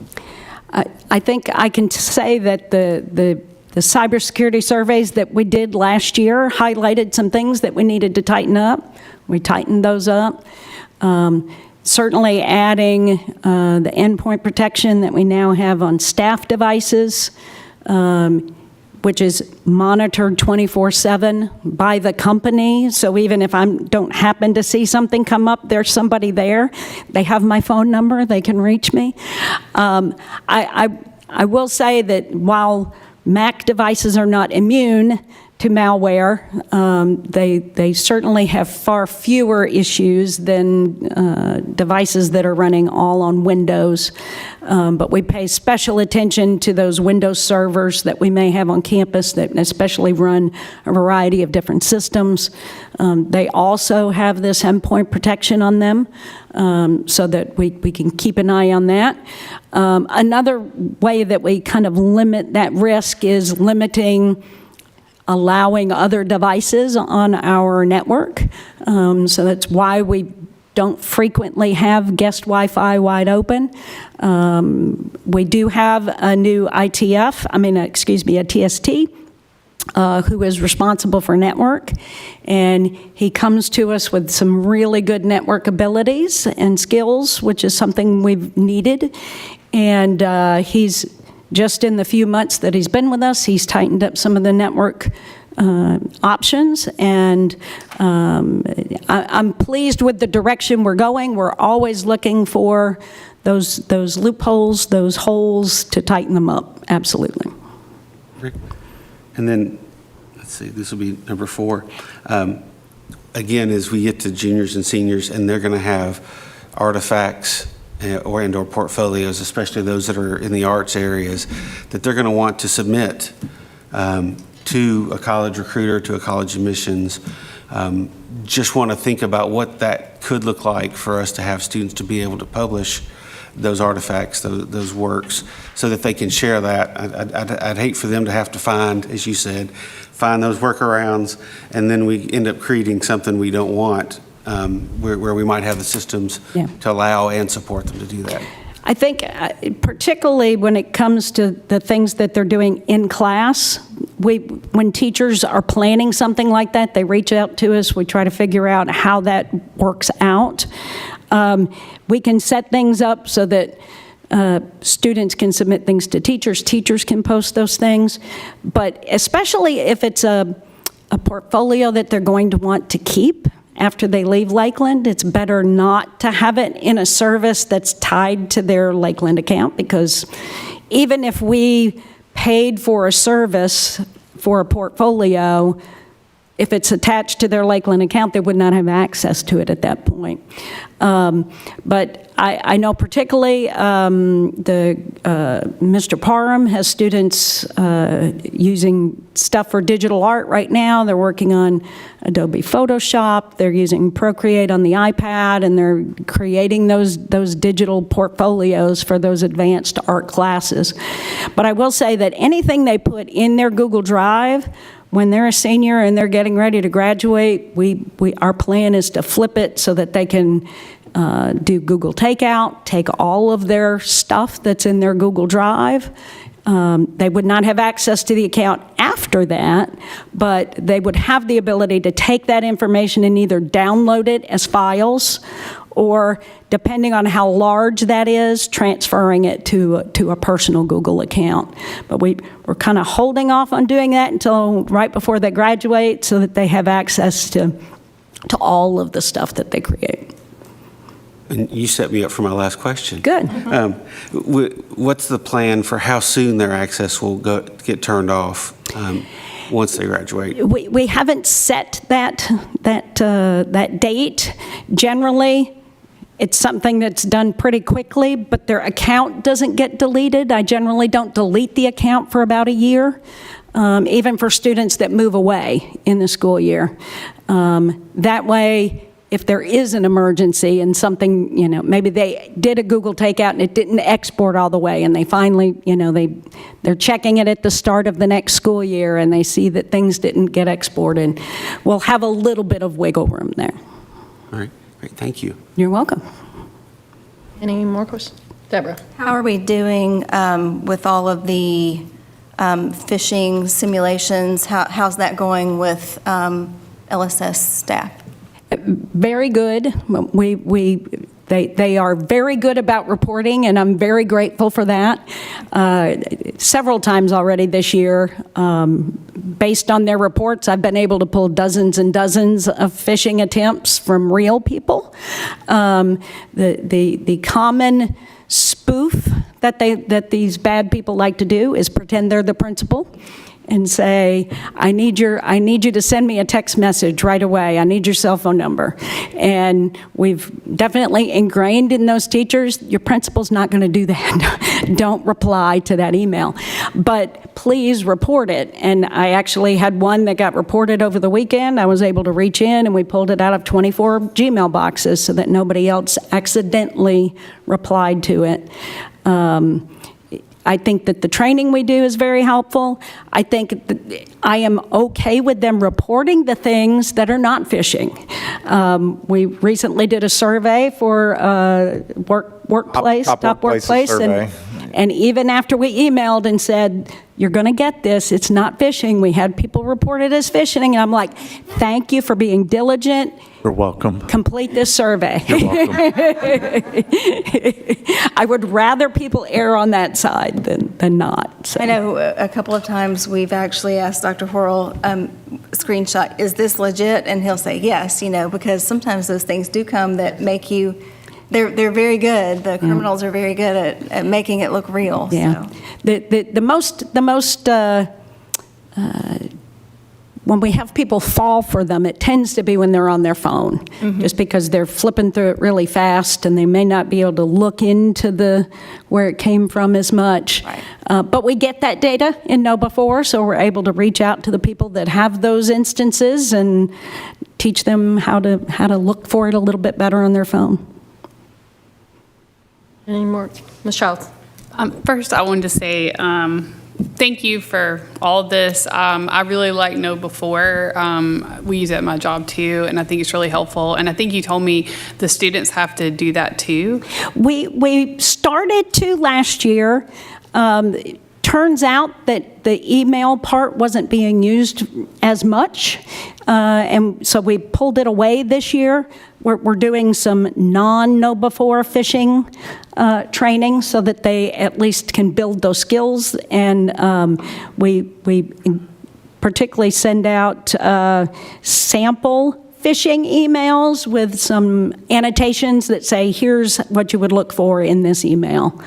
I think I can say that the cybersecurity surveys that we did last year highlighted some things that we needed to tighten up. We tightened those up. Certainly adding the endpoint protection that we now have on staff devices, which is monitored 24/7 by the company. So even if I don't happen to see something come up, there's somebody there. They have my phone number. They can reach me. I will say that while Mac devices are not immune to malware, they certainly have far fewer issues than devices that are running all on Windows. But we pay special attention to those Windows servers that we may have on campus that especially run a variety of different systems. They also have this endpoint protection on them, so that we can keep an eye on that. Another way that we kind of limit that risk is allowing other devices on our network. So that's why we don't frequently have guest Wi-Fi wide open. We do have a new a TST, who is responsible for network, and he comes to us with some really good network abilities and skills, which is something we've needed. And he's just in the few months that he's been with us, he's tightened up some of the network options, and I'm pleased with the direction we're going. We're always looking for those loopholes, those holes, to tighten them up. Absolutely. And then, let's see, this will be number 4. Again, as we get to juniors and seniors, and they're going to have artifacts or portfolios, especially those that are in the arts areas, that they're going to want to submit to a college recruiter, to a college admissions. Just want to think about what that could look like for us to have students to be able to publish those artifacts, those works, so that they can share that. I'd hate for them to have to find, as you said, find those workarounds, and then we end up creating something we don't want, where we might have the systems to allow and support them to do that. I think particularly when it comes to the things that they're doing in class, when teachers are planning something like that, they reach out to us. We try to figure out how that works out. We can set things up so that students can submit things to teachers. Teachers can post those things. But especially if it's a portfolio that they're going to want to keep after they leave Lakeland, it's better not to have it in a service that's tied to their Lakeland account, because even if we paid for a service for a portfolio, if it's attached to their Lakeland account, they would not have access to it at that point. But I know particularly Mr. Parham has students using stuff for digital art right now. They're working on Adobe Photoshop. They're using Procreate on the iPad, and they're creating those digital portfolios for those advanced art classes. But I will say that anything they put in their Google Drive, when they're a senior and they're getting ready to graduate, our plan is to flip it so that they can do Google Takeout, take all of their stuff that's in their Google Drive. They would not have access to the account after that, but they would have the ability to take that information and either download it as files or, depending on how large that is, transferring it to a personal Google account. But we're kind of holding off on doing that until right before they graduate so that they have access to all of the stuff that they create. And you set me up for my last question. Good. What's the plan for how soon their access will get turned off once they graduate? We haven't set that date. Generally, it's something that's done pretty quickly, but their account doesn't get deleted. I generally don't delete the account for about a year, even for students that move away in the school year. That way, if there is an emergency and something, maybe they did a Google Takeout and it didn't export all the way, and they finally, they're checking it at the start of the next school year and they see that things didn't get exported, we'll have a little bit of wiggle room there. All right, great, thank you. You're welcome. Any more questions? Deborah? How are we doing with all of the phishing simulations? How's that going with LSS staff? Very good. They are very good about reporting, and I'm very grateful for that. Several times already this year, based on their reports, I've been able to pull dozens and dozens of phishing attempts from real people. The common spoof that these bad people like to do is pretend they're the principal and say, I need you to send me a text message right away. I need your cell phone number. And we've definitely ingrained in those teachers, your principal's not going to do that. Don't reply to that email. But please report it. And I actually had one that got reported over the weekend. I was able to reach in and we pulled it out of 24 Gmail boxes so that nobody else accidentally replied to it. I think that the training we do is very helpful. I think that I am okay with them reporting the things that are not phishing. We recently did a survey for workplace, top workplace, survey. and even after we emailed and said, you're going to get this, it's not phishing, we had people report it as phishing, and I'm like, thank you for being diligent. You're welcome. Complete this survey. You're welcome. I would rather people err on that side than not. So. I know a couple of times we've actually asked Dr. Horrell, screenshot, is this legit? And he'll say yes, because sometimes those things do come that make you, they're very good. The criminals are very good at making it look real. Yeah. So. The most when we have people fall for them, it tends to be when they're on their phone, just because they're flipping through it really fast and they may not be able to look into where it came from as much. Right. But we get that data in Know Before, so we're able to reach out to the people that have those instances and teach them how to look for it a little bit better on their phone. Any more? Ms. Childs? First, I wanted to say thank you for all of this. I really like Know Before. We use it at my job too, and I think it's really helpful. And I think you told me the students have to do that too. We started to last year. Turns out that the email part wasn't being used as much, and so we pulled it away this year. We're doing some non-Know Before phishing training so that they at least can build those skills, and we particularly send out sample phishing emails with some annotations that say, here's what you would look for in this email,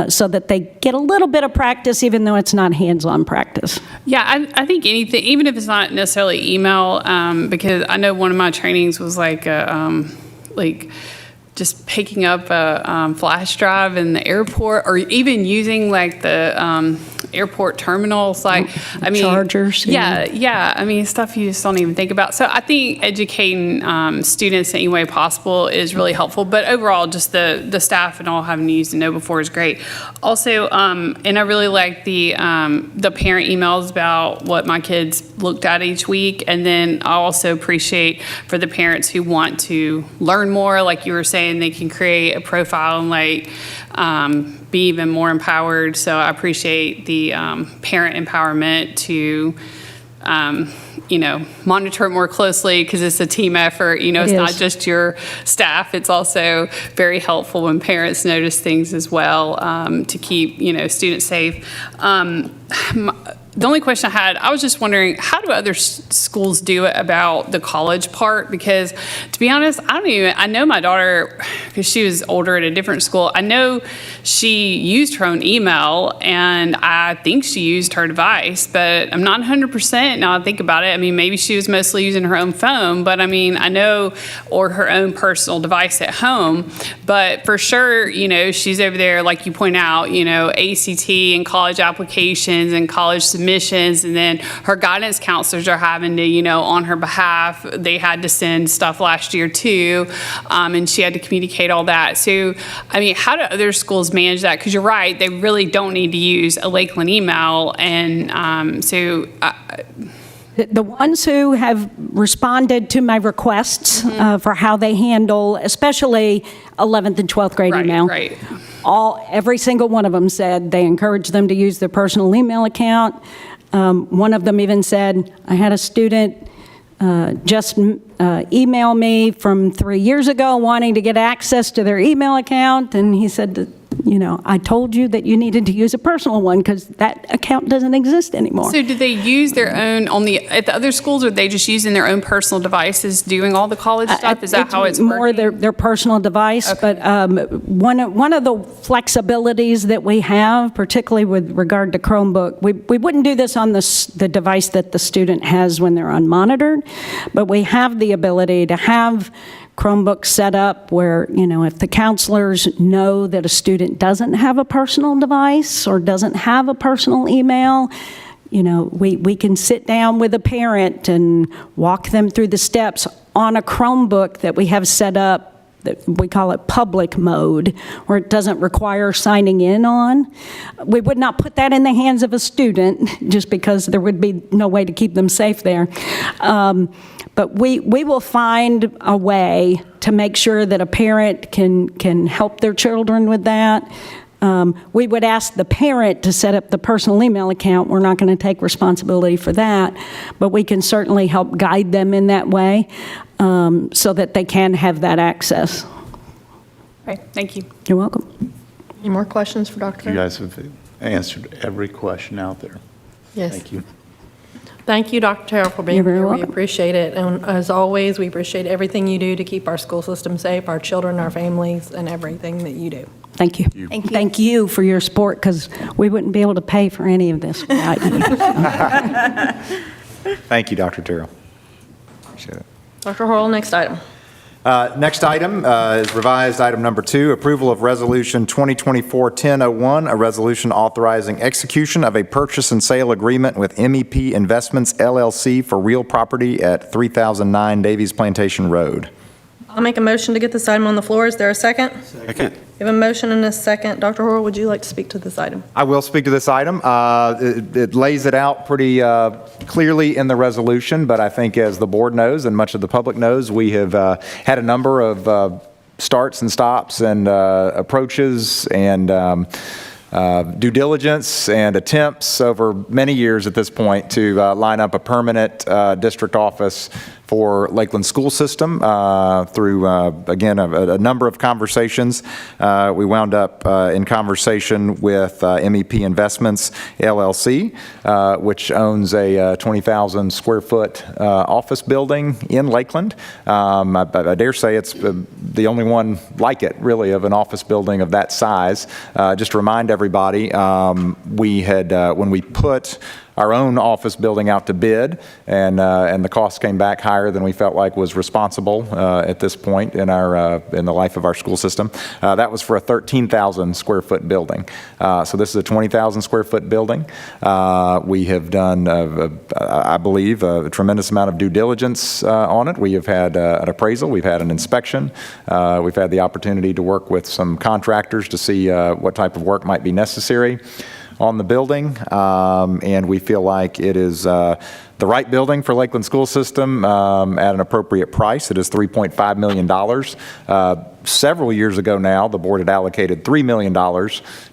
so that they get a little bit of practice, even though it's not hands-on practice. Yeah, I think anything, even if it's not necessarily email, because I know one of my trainings was like just picking up a flash drive in the airport, or even using like the airport terminals, like, I mean. Chargers. Yeah, I mean, stuff you just don't even think about. So I think educating students in any way possible is really helpful, but overall, just the staff and all having used the Know Before is great. Also, and I really like the parent emails about what my kids looked at each week, and then I also appreciate for the parents who want to learn more, like you were saying, they can create a profile and like be even more empowered. So I appreciate the parent empowerment to monitor it more closely, because it's a team effort. It's It not is. just your staff. It's also very helpful when parents notice things as well, to keep students safe. The only question I had, I was just wondering, how do other schools do it about the college part? Because to be honest, I know my daughter, because she was older at a different school, I know she used her own email, and I think she used her device, but I'm not 100% now I think about it. I mean, maybe she was mostly using her own phone, but I mean, I know, or her own personal device at home, but for sure, she's over there, like you point out, ACT and college applications and college submissions, and then her guidance counselors are having to, on her behalf, they had to send stuff last year too, and she had to communicate all that. So, I mean, how do other schools manage that? Because you're right, they really don't need to use a Lakeland email, and The ones who have responded to my requests for how they handle, especially 11th and 12th grade email. Right. Every single one of them said they encourage them to use their personal email account. One of them even said, I had a student just email me from 3 years ago wanting to get access to their email account, and he said that, I told you that you needed to use a personal one because that account doesn't exist anymore. So do they use their own at the other schools, or are they just using their own personal devices doing all the college stuff? Is that how it's more working? their personal device? Okay. But one of the flexibilities that we have, particularly with regard to Chromebook, we wouldn't do this on the device that the student has when they're unmonitored, but we have the ability to have Chromebook set up where, if the counselors know that a student doesn't have a personal device or doesn't have a personal email, we can sit down with a parent and walk them through the steps on a Chromebook that we have set up, that we call it public mode, where it doesn't require signing in on. We would not put that in the hands of a student just because there would be no way to keep them safe there. But we will find a way to make sure that a parent can help their children with that. We would ask the parent to set up the personal email account. We're not going to take responsibility for that, but we can certainly help guide them in that way, so that they can have that access. Right, thank you. You're welcome. Any more questions for Dr. You guys have answered every question out there. Yes. Thank you. Thank you, Dr. Terrell, for being You're very here. We welcome. appreciate it. And as always, we appreciate everything you do to keep our school system safe, our children, our families, and everything that you do. Thank you. Thank you. Thank you for your support, because we wouldn't be able to pay for any of this without you. Thank you, Dr. Terrell. Appreciate it. Dr. Horrell, next item. Next item is revised item number 2, approval of Resolution 2024-1001, a resolution authorizing execution of a purchase and sale agreement with MEP Investments LLC for real property at 3009 Davies Plantation Road. I'll make a motion to get this item on the floor. Is there a second? Second. We have a motion and a second. Dr. Horrell, would you like to speak to this item? I will speak to this item. It lays it out pretty clearly in the resolution, but I think as the board knows and much of the public knows, we have had a number of starts and stops and approaches and due diligence and attempts over many years at this point to line up a permanent district office for Lakeland School System through, again, a number of conversations. We wound up in conversation with MEP Investments, LLC, which owns a 20,000 square foot office building in Lakeland. I dare say it's the only one like it, really, of an office building of that size. Just to remind everybody, we had, when we put our own office building out to bid, and the cost came back higher than we felt like was responsible at this point in the life of our school system. That was for a 13,000 square foot building. So this is a 20,000 square foot building. We have done, I believe, a tremendous amount of due diligence on it. We have had an appraisal. We've had an inspection. We've had the opportunity to work with some contractors to see what type of work might be necessary on the building, and we feel like it is the right building for Lakeland School System at an appropriate price. It is $3.5 million. Several years ago now, the board had allocated $3 million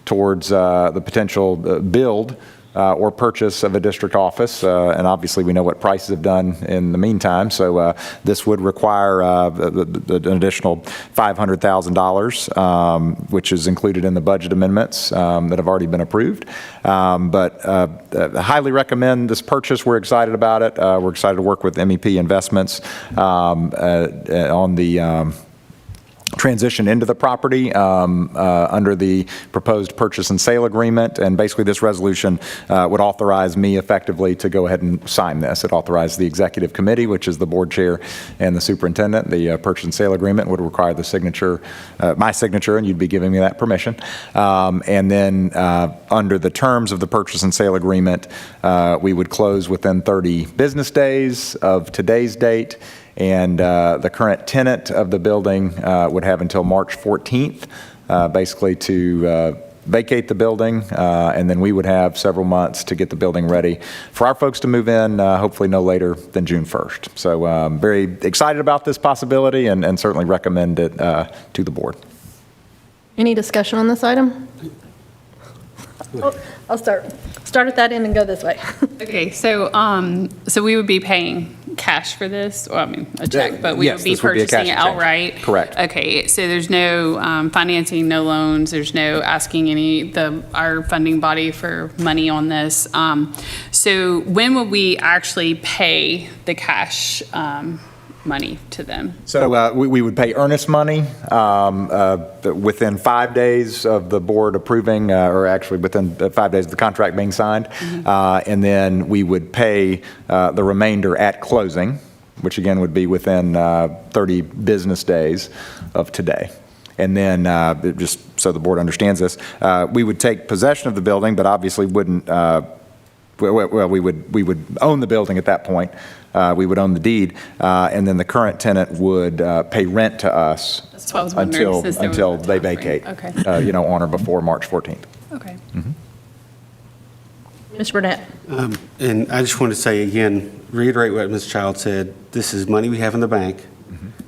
towards the potential build or purchase of a district office, and obviously we know what prices have done in the meantime, so this would require an additional $500,000, which is included in the budget amendments that have already been approved. But I highly recommend this purchase. We're excited about it. We're excited to work with MEP Investments on the transition into the property under the proposed purchase and sale agreement. And basically this resolution would authorize me effectively to go ahead and sign this. It authorizes the executive committee, which is the board chair and the superintendent. The purchase and sale agreement would require the signature, my signature, and you'd be giving me that permission. And then under the terms of the purchase and sale agreement, we would close within 30 business days of today's date. And the current tenant of the building would have until March 14th, basically to vacate the building, and then we would have several months to get the building ready for our folks to move in, hopefully no later than June 1st. So very excited about this possibility and certainly recommend it to the board. Any discussion on this item? I'll start at that end and go this way. Okay, so we would be paying cash for this, well, I mean, a check, but we Yes, would be this would be a cash purchasing it exchange. outright? Correct. Okay, so there's no financing, no loans, there's no asking our funding body for money on this. So when would we actually pay the cash money to them? So we would pay earnest money within 5 days of the board approving, or actually within 5 days of the contract being signed. And then we would pay the remainder at closing, which again would be within 30 business days of today. And then, just so the board understands this, we would take possession of the building, but obviously wouldn't, well, we would own the building at that point. We would own the deed, and then the current tenant would pay rent to us That's what I was wondering, since there was until a they timeframe. vacate, Okay. on or before March 14th. Okay. Ms. Burnett? And I just want to say again, reiterate what Ms. Child said. This is money we have in the bank.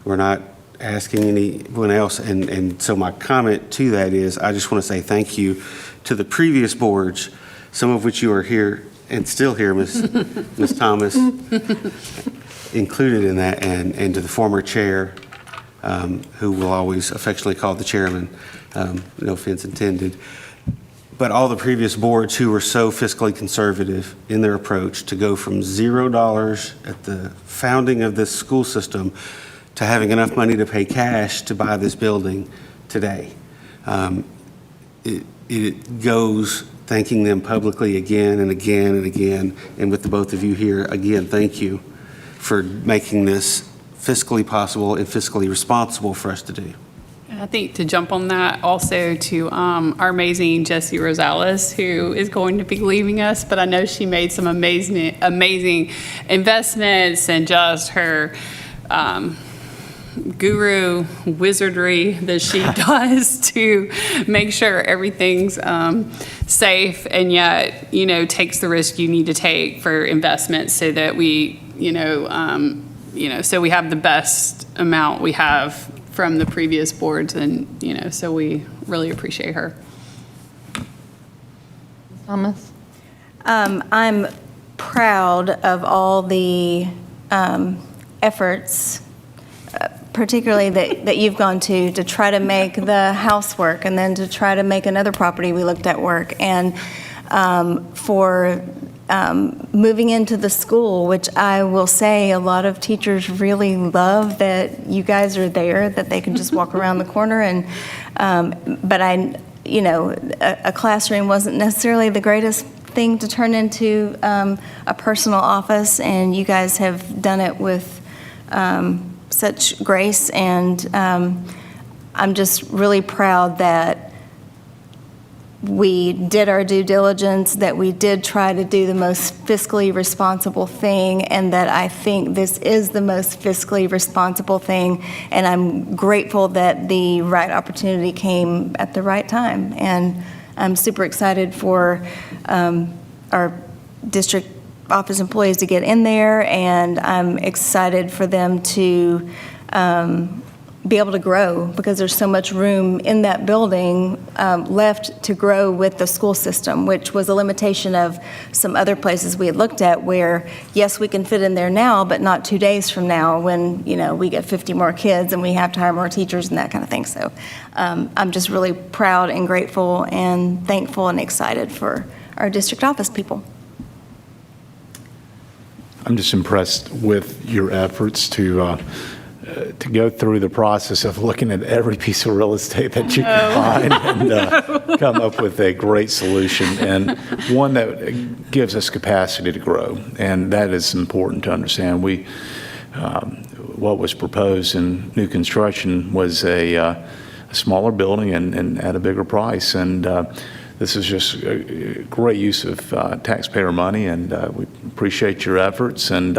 We're not asking anyone else. And so my comment to that is, I just want to say thank you to the previous boards, some of which you are here and still here, Ms. Thomas, included in that, and to the former chair, who we'll always affectionately call the chairman, no offense intended. But all the previous boards who were so fiscally conservative in their approach to go from $0 at the founding of this school system to having enough money to pay cash to buy this building today. It goes thanking them publicly again and again and again, and with the both of you here, again, thank you for making this fiscally possible and fiscally responsible for us to do. And I think to jump on that also to our amazing Jessie Rosales, who is going to be leaving us, but I know she made some amazing investments, and just her guru wizardry that she does to make sure everything's safe, and yet, takes the risk you need to take for investments so that we, so we have the best amount we have from the previous boards, and, so we really appreciate her. Thomas? I'm proud of all the efforts, particularly that you've gone to try to make the house work and then to try to make another property we looked at work. And for moving into the school, which I will say a lot of teachers really love that you guys are there, that they can just walk around the corner. And but a classroom wasn't necessarily the greatest thing to turn into a personal office, and you guys have done it with such grace, and I'm just really proud that we did our due diligence, that we did try to do the most fiscally responsible thing, and that I think this is the most fiscally responsible thing, and I'm grateful that the right opportunity came at the right time. And I'm super excited for our district office employees to get in there, and I'm excited for them to be able to grow, because there's so much room in that building left to grow with the school system, which was a limitation of some other places we had looked at where, yes, we can fit in there now, but not 2 days from now when, we get 50 more kids and we have to hire more teachers and that kind of thing. So I'm just really proud and grateful and thankful and excited for our district office people. I'm just impressed with your efforts to go through the process of looking at every piece of real estate that you can find and come up with a great solution, and one that gives us capacity to grow. And that is important to understand. What was proposed in new construction was a smaller building and at a bigger price. And this is just a great use of taxpayer money, and we appreciate your efforts. And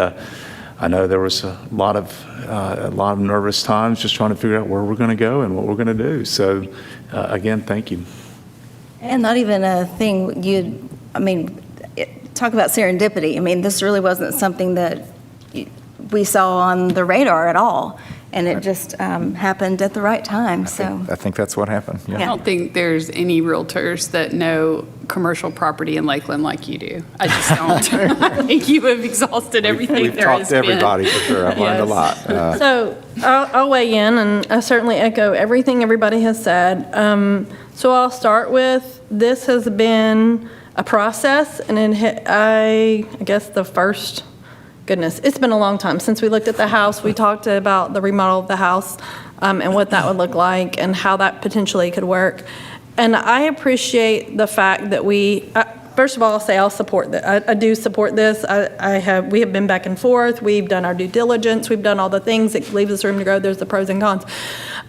I know there was a lot of nervous times just trying to figure out where we're going to go and what we're going to do. So again, thank you. And not even a thing talk about serendipity. This really wasn't something that we saw on the radar at all. And it just happened at the right time. I think that's what happened. Yeah. I don't think there's any realtors that know commercial property in Lakeland like you do. I just don't. I think you have exhausted everything We've there talked has to been. everybody for sure. I've learned a lot. So I'll weigh in, and I certainly echo everything everybody has said. So I'll start with, this has been a process, and I guess the first, goodness, it's been a long time since we looked at the house. We talked about the remodel of the house and what that would look like and how that potentially could work. And I appreciate the fact that first of all, I'll say I'll support that. I do support this. We have been back and forth. We've done our due diligence. We've done all the things that leaves us room to grow. There's the pros and cons.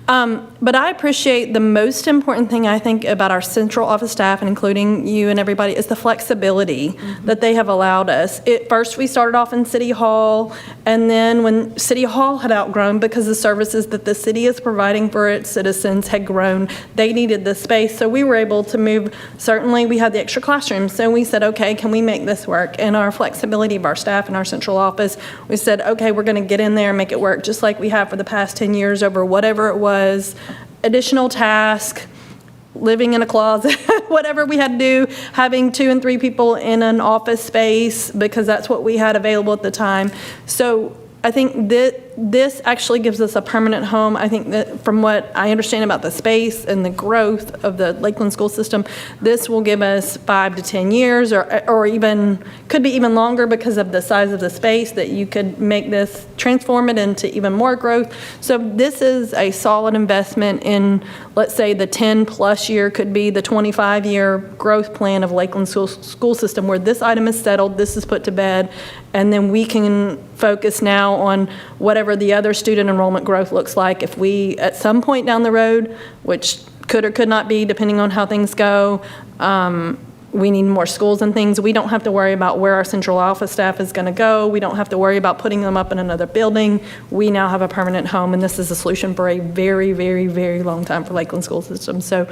But I appreciate the most important thing I think about our central office staff, and including you and everybody, is the flexibility that they have allowed us. First, we started off in City Hall, and then when City Hall had outgrown, because the services that the city is providing for its citizens had grown, they needed the space. So we were able to move. Certainly, we had the extra classrooms. So we said, okay, can we make this work? And our flexibility of our staff in our central office, we said, okay, we're going to get in there and make it work, just like we have for the past 10 years over whatever it was, additional task, living in a closet, whatever we had to do, having 2 and 3 people in an office space, because that's what we had available at the time. So I think that this actually gives us a permanent home. I think that from what I understand about the space and the growth of the Lakeland school system, this will give us 5 to 10 years, or even, could be even longer because of the size of the space, that you could make this, transform it into even more growth. So this is a solid investment in, let's say, the 10-plus year, could be the 25-year growth plan of Lakeland school system, where this item is settled, this is put to bed, and then we can focus now on whatever the other student enrollment growth looks like. If we, at some point down the road, which could or could not be depending on how things go, we need more schools and things, we don't have to worry about where our central office staff is going to go. We don't have to worry about putting them up in another building. We now have a permanent home, and this is a solution for a very, very, very long time for Lakeland school system. So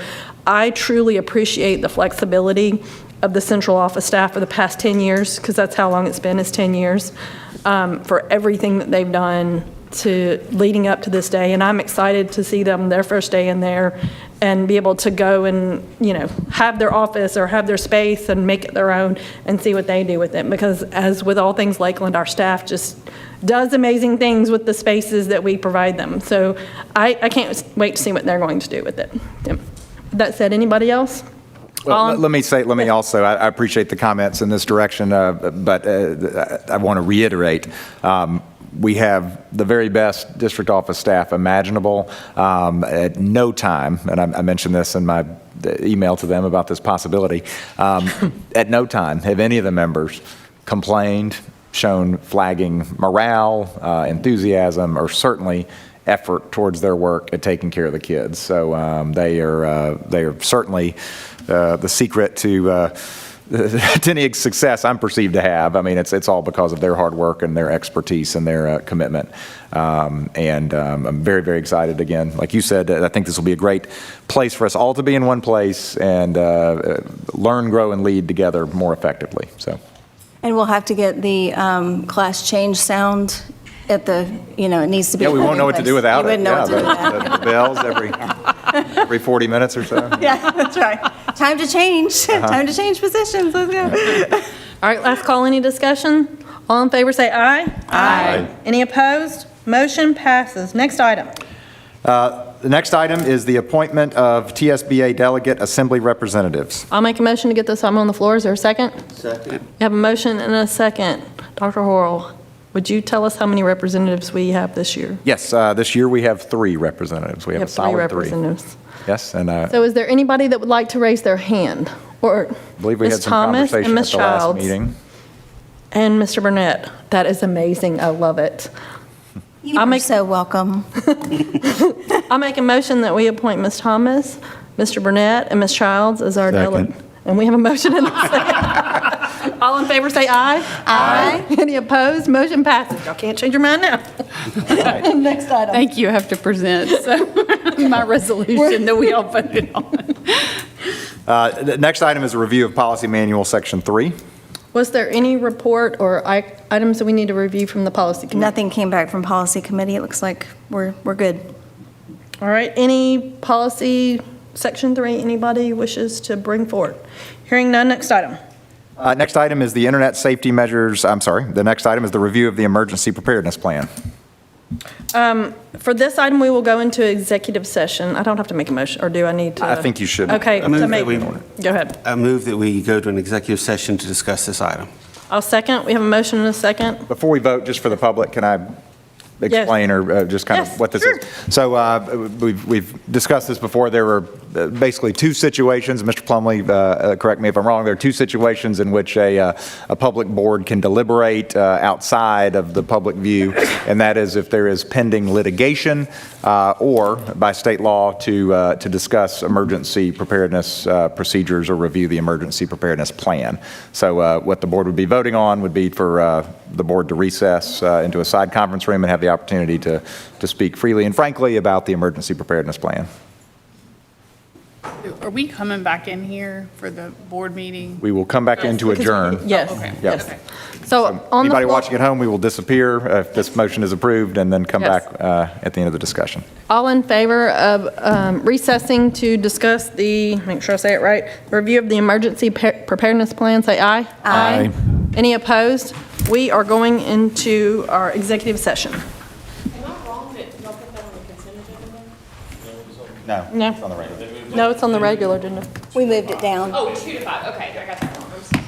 I truly appreciate the flexibility of the central office staff for the past 10 years, because that's how long it's been, is 10 years, for everything that they've done to leading up to this day, and I'm excited to see them their first day in there and be able to go and, have their office or have their space and make it their own and see what they do with it. Because as with all things Lakeland, our staff just does amazing things with the spaces that we provide them. So I can't wait to see what they're going to do with it. Yep. That said, anybody else? Well, let me also, I appreciate the comments in this direction, but I want to reiterate, we have the very best district office staff imaginable. At no time, and I mentioned this in my email to them about this possibility, at no time have any of the members complained, shown flagging morale, enthusiasm, or certainly effort towards their work at taking care of the kids. So they are certainly the secret to any success I'm perceived to have. I mean, it's all because of their hard work and their expertise and their commitment. And I'm very, very excited again. Like you said, I think this will be a great place for us all to be in one place and learn, grow, and lead together more effectively. So. And we'll have to get the class change sound at the, it needs to be. Yeah, we won't know what to do without it. You wouldn't know what to do without it. The bells every 40 minutes or so. Yeah, that's right. Time to change. Time to change positions. Let's go. All right, last call, any discussion? All in favor say aye. Aye. Any opposed? Motion passes. Next item. The next item is the appointment of TSBA delegate assembly representatives. I'll make a motion to get this item on the floor. Is there a second? Second. We have a motion and a second. Dr. Horrell, would you tell us how many representatives we have this year? Yes, this year we have 3 representatives. We have a solid 3. Representatives. Yes, and I So is there anybody that would like to raise their hand? Or believe we Ms. had some Thomas conversation and at Ms. the last Childs meeting. And Mr. Burnett? That is amazing. I love it. You are so welcome. I'll make a motion that we appoint Ms. Thomas, Mr. Burnett, and Ms. Childs as our delegate. And we have a motion and a second. All in favor say aye. Aye. Any opposed? Motion passes. Y'all can't change your mind now. Next item. Thank you, I have to present my resolution that we all voted on. The next item is a review of policy manual, section 3. Was there any report or items that we need to review from the policy committee? Nothing came back from policy committee. It looks like we're good. All right, any policy, section 3, anybody wishes to bring forward? Hearing none, next item. Next item is the internet safety measures. The next item is the review of the emergency preparedness plan. For this item, we will go into executive session. I don't have to make a motion, or do I need to? I think you should. Okay, I move to that make, we- go ahead. I move that we go to an executive session to discuss this item. I'll second. We have a motion and a second. Before we vote, just for the public, can I explain or just kind Yes, of what this sure. is? So we've discussed this before. There were basically 2 situations. Mr. Plumley, correct me if I'm wrong. There are 2 situations in which a public board can deliberate outside of the public view, and that is if there is pending litigation or by state law to discuss emergency preparedness procedures or review the emergency preparedness plan. So what the board would be voting on would be for the board to recess into a side conference room and have the opportunity to speak freely and frankly about the emergency preparedness plan. Are we coming back in here for the board meeting? We will come back in to adjourn. Yes, Okay. yes. Okay. So on the Anybody floor, watching at home, we will disappear if this motion is approved and then come Yes. back at the end of the discussion. all in favor of recessing to discuss make sure I say it right, review of the emergency preparedness plan, say aye. Aye. Any opposed? We are going into our executive session. Am I wrong that y'all put that on the consent agenda? No. No. It's on the regular. No, it's on the regular agenda. We moved it down. Oh, 2 to 5, okay, I got that wrong. I'm sorry.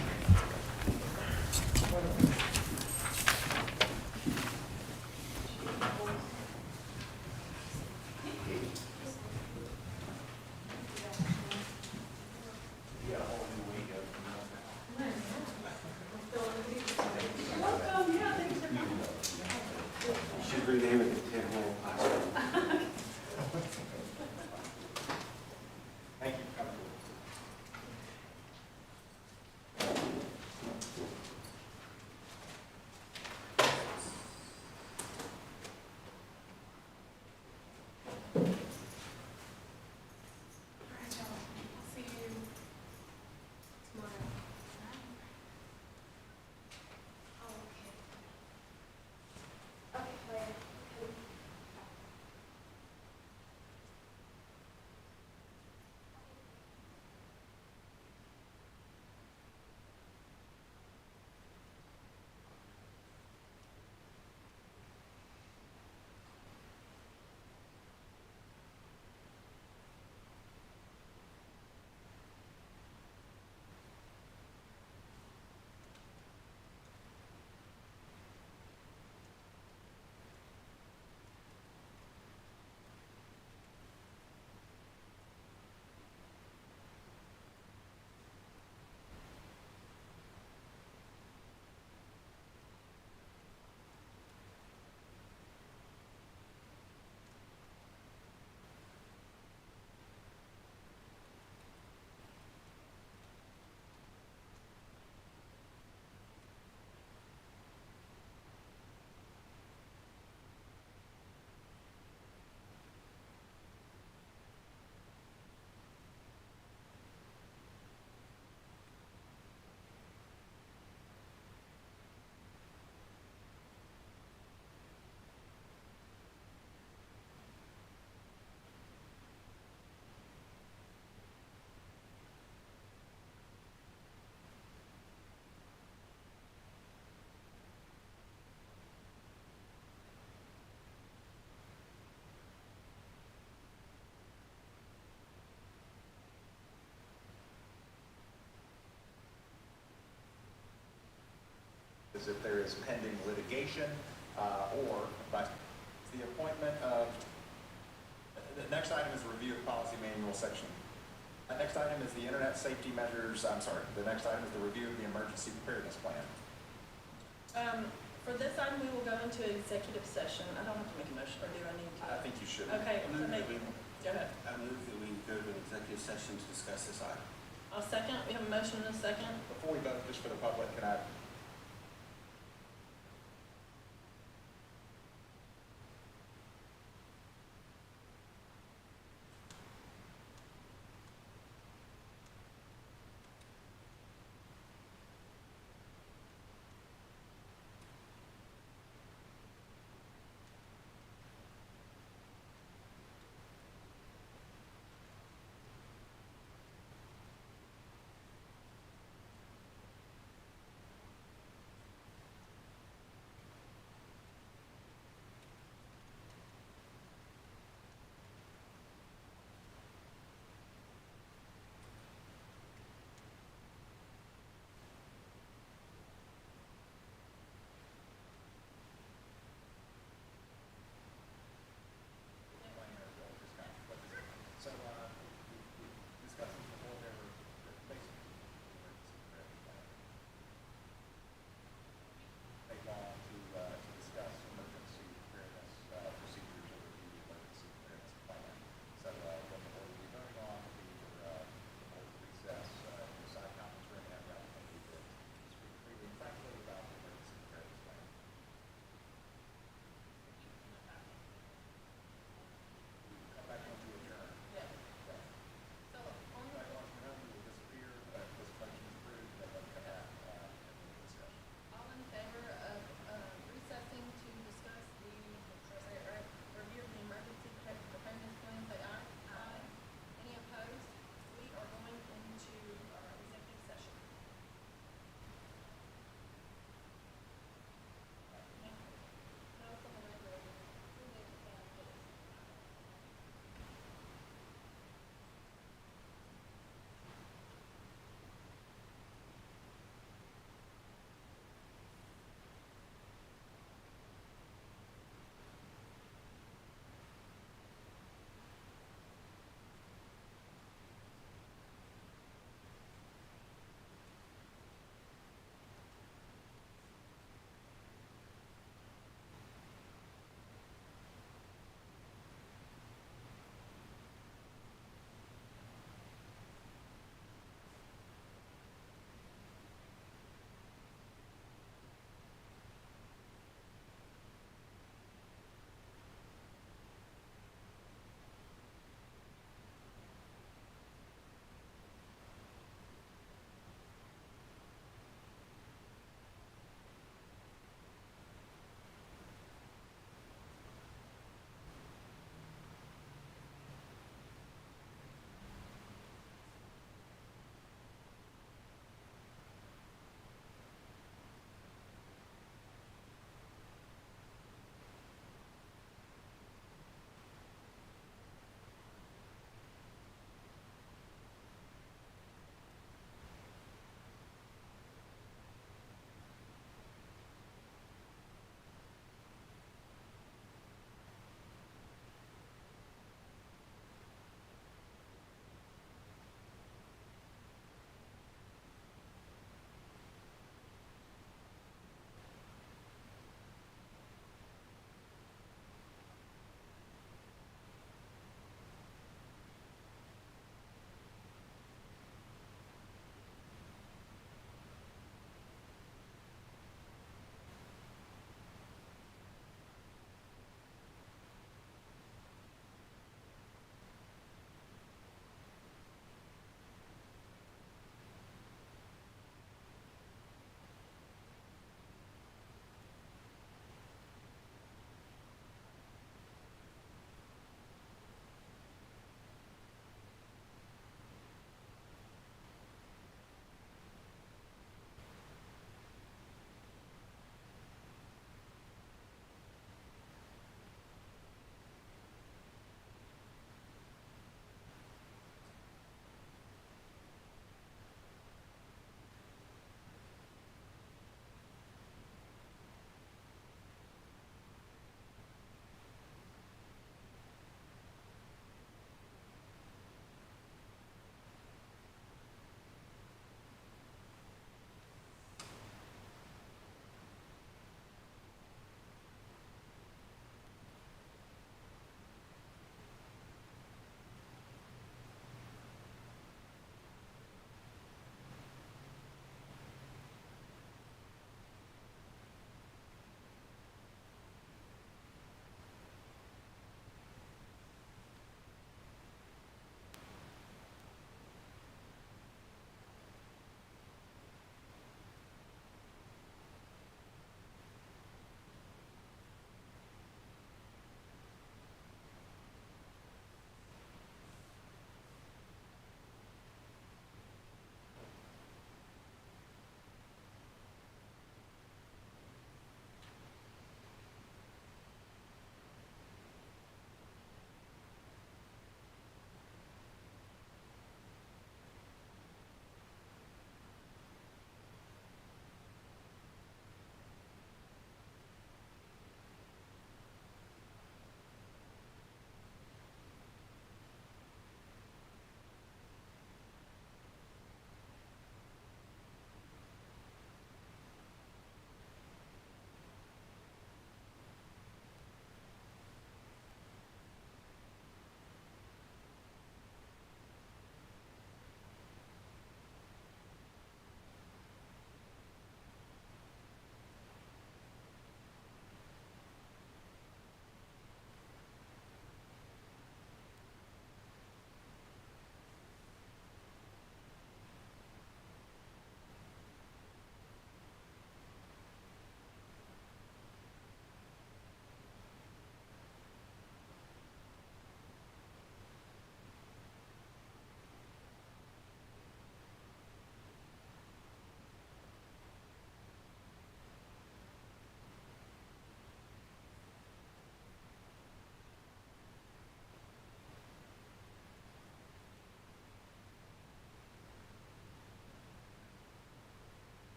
is if there is pending litigation or, but the appointment of, the next item is review of policy manual section. The next item is the internet safety measures, I'm sorry, the next item is the review of the emergency preparedness plan. For this item, we will go into executive session. I don't have to make a motion, or do I need to? I think you should. Okay, so maybe, go ahead. I move that we go to an executive session to discuss this item. I'll second. We have a motion and a second. Before we vote, just for the public, can I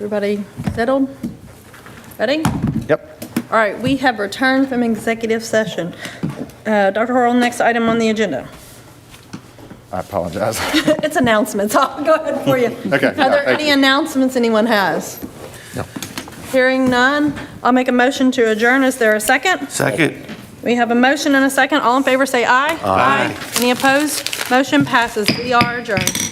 Everybody settled? Ready? Yep. All right, we have returned from executive session. Dr. Horrell, next item on the agenda. I apologize. It's announcements. I'll go ahead for you. Okay, Are there thank any you. announcements anyone has? No. Hearing none, I'll make a motion to adjourn. Is there a second? Second. We have a motion and a second. All in favor, say aye. Aye. Any opposed? Motion passes. We are adjourned.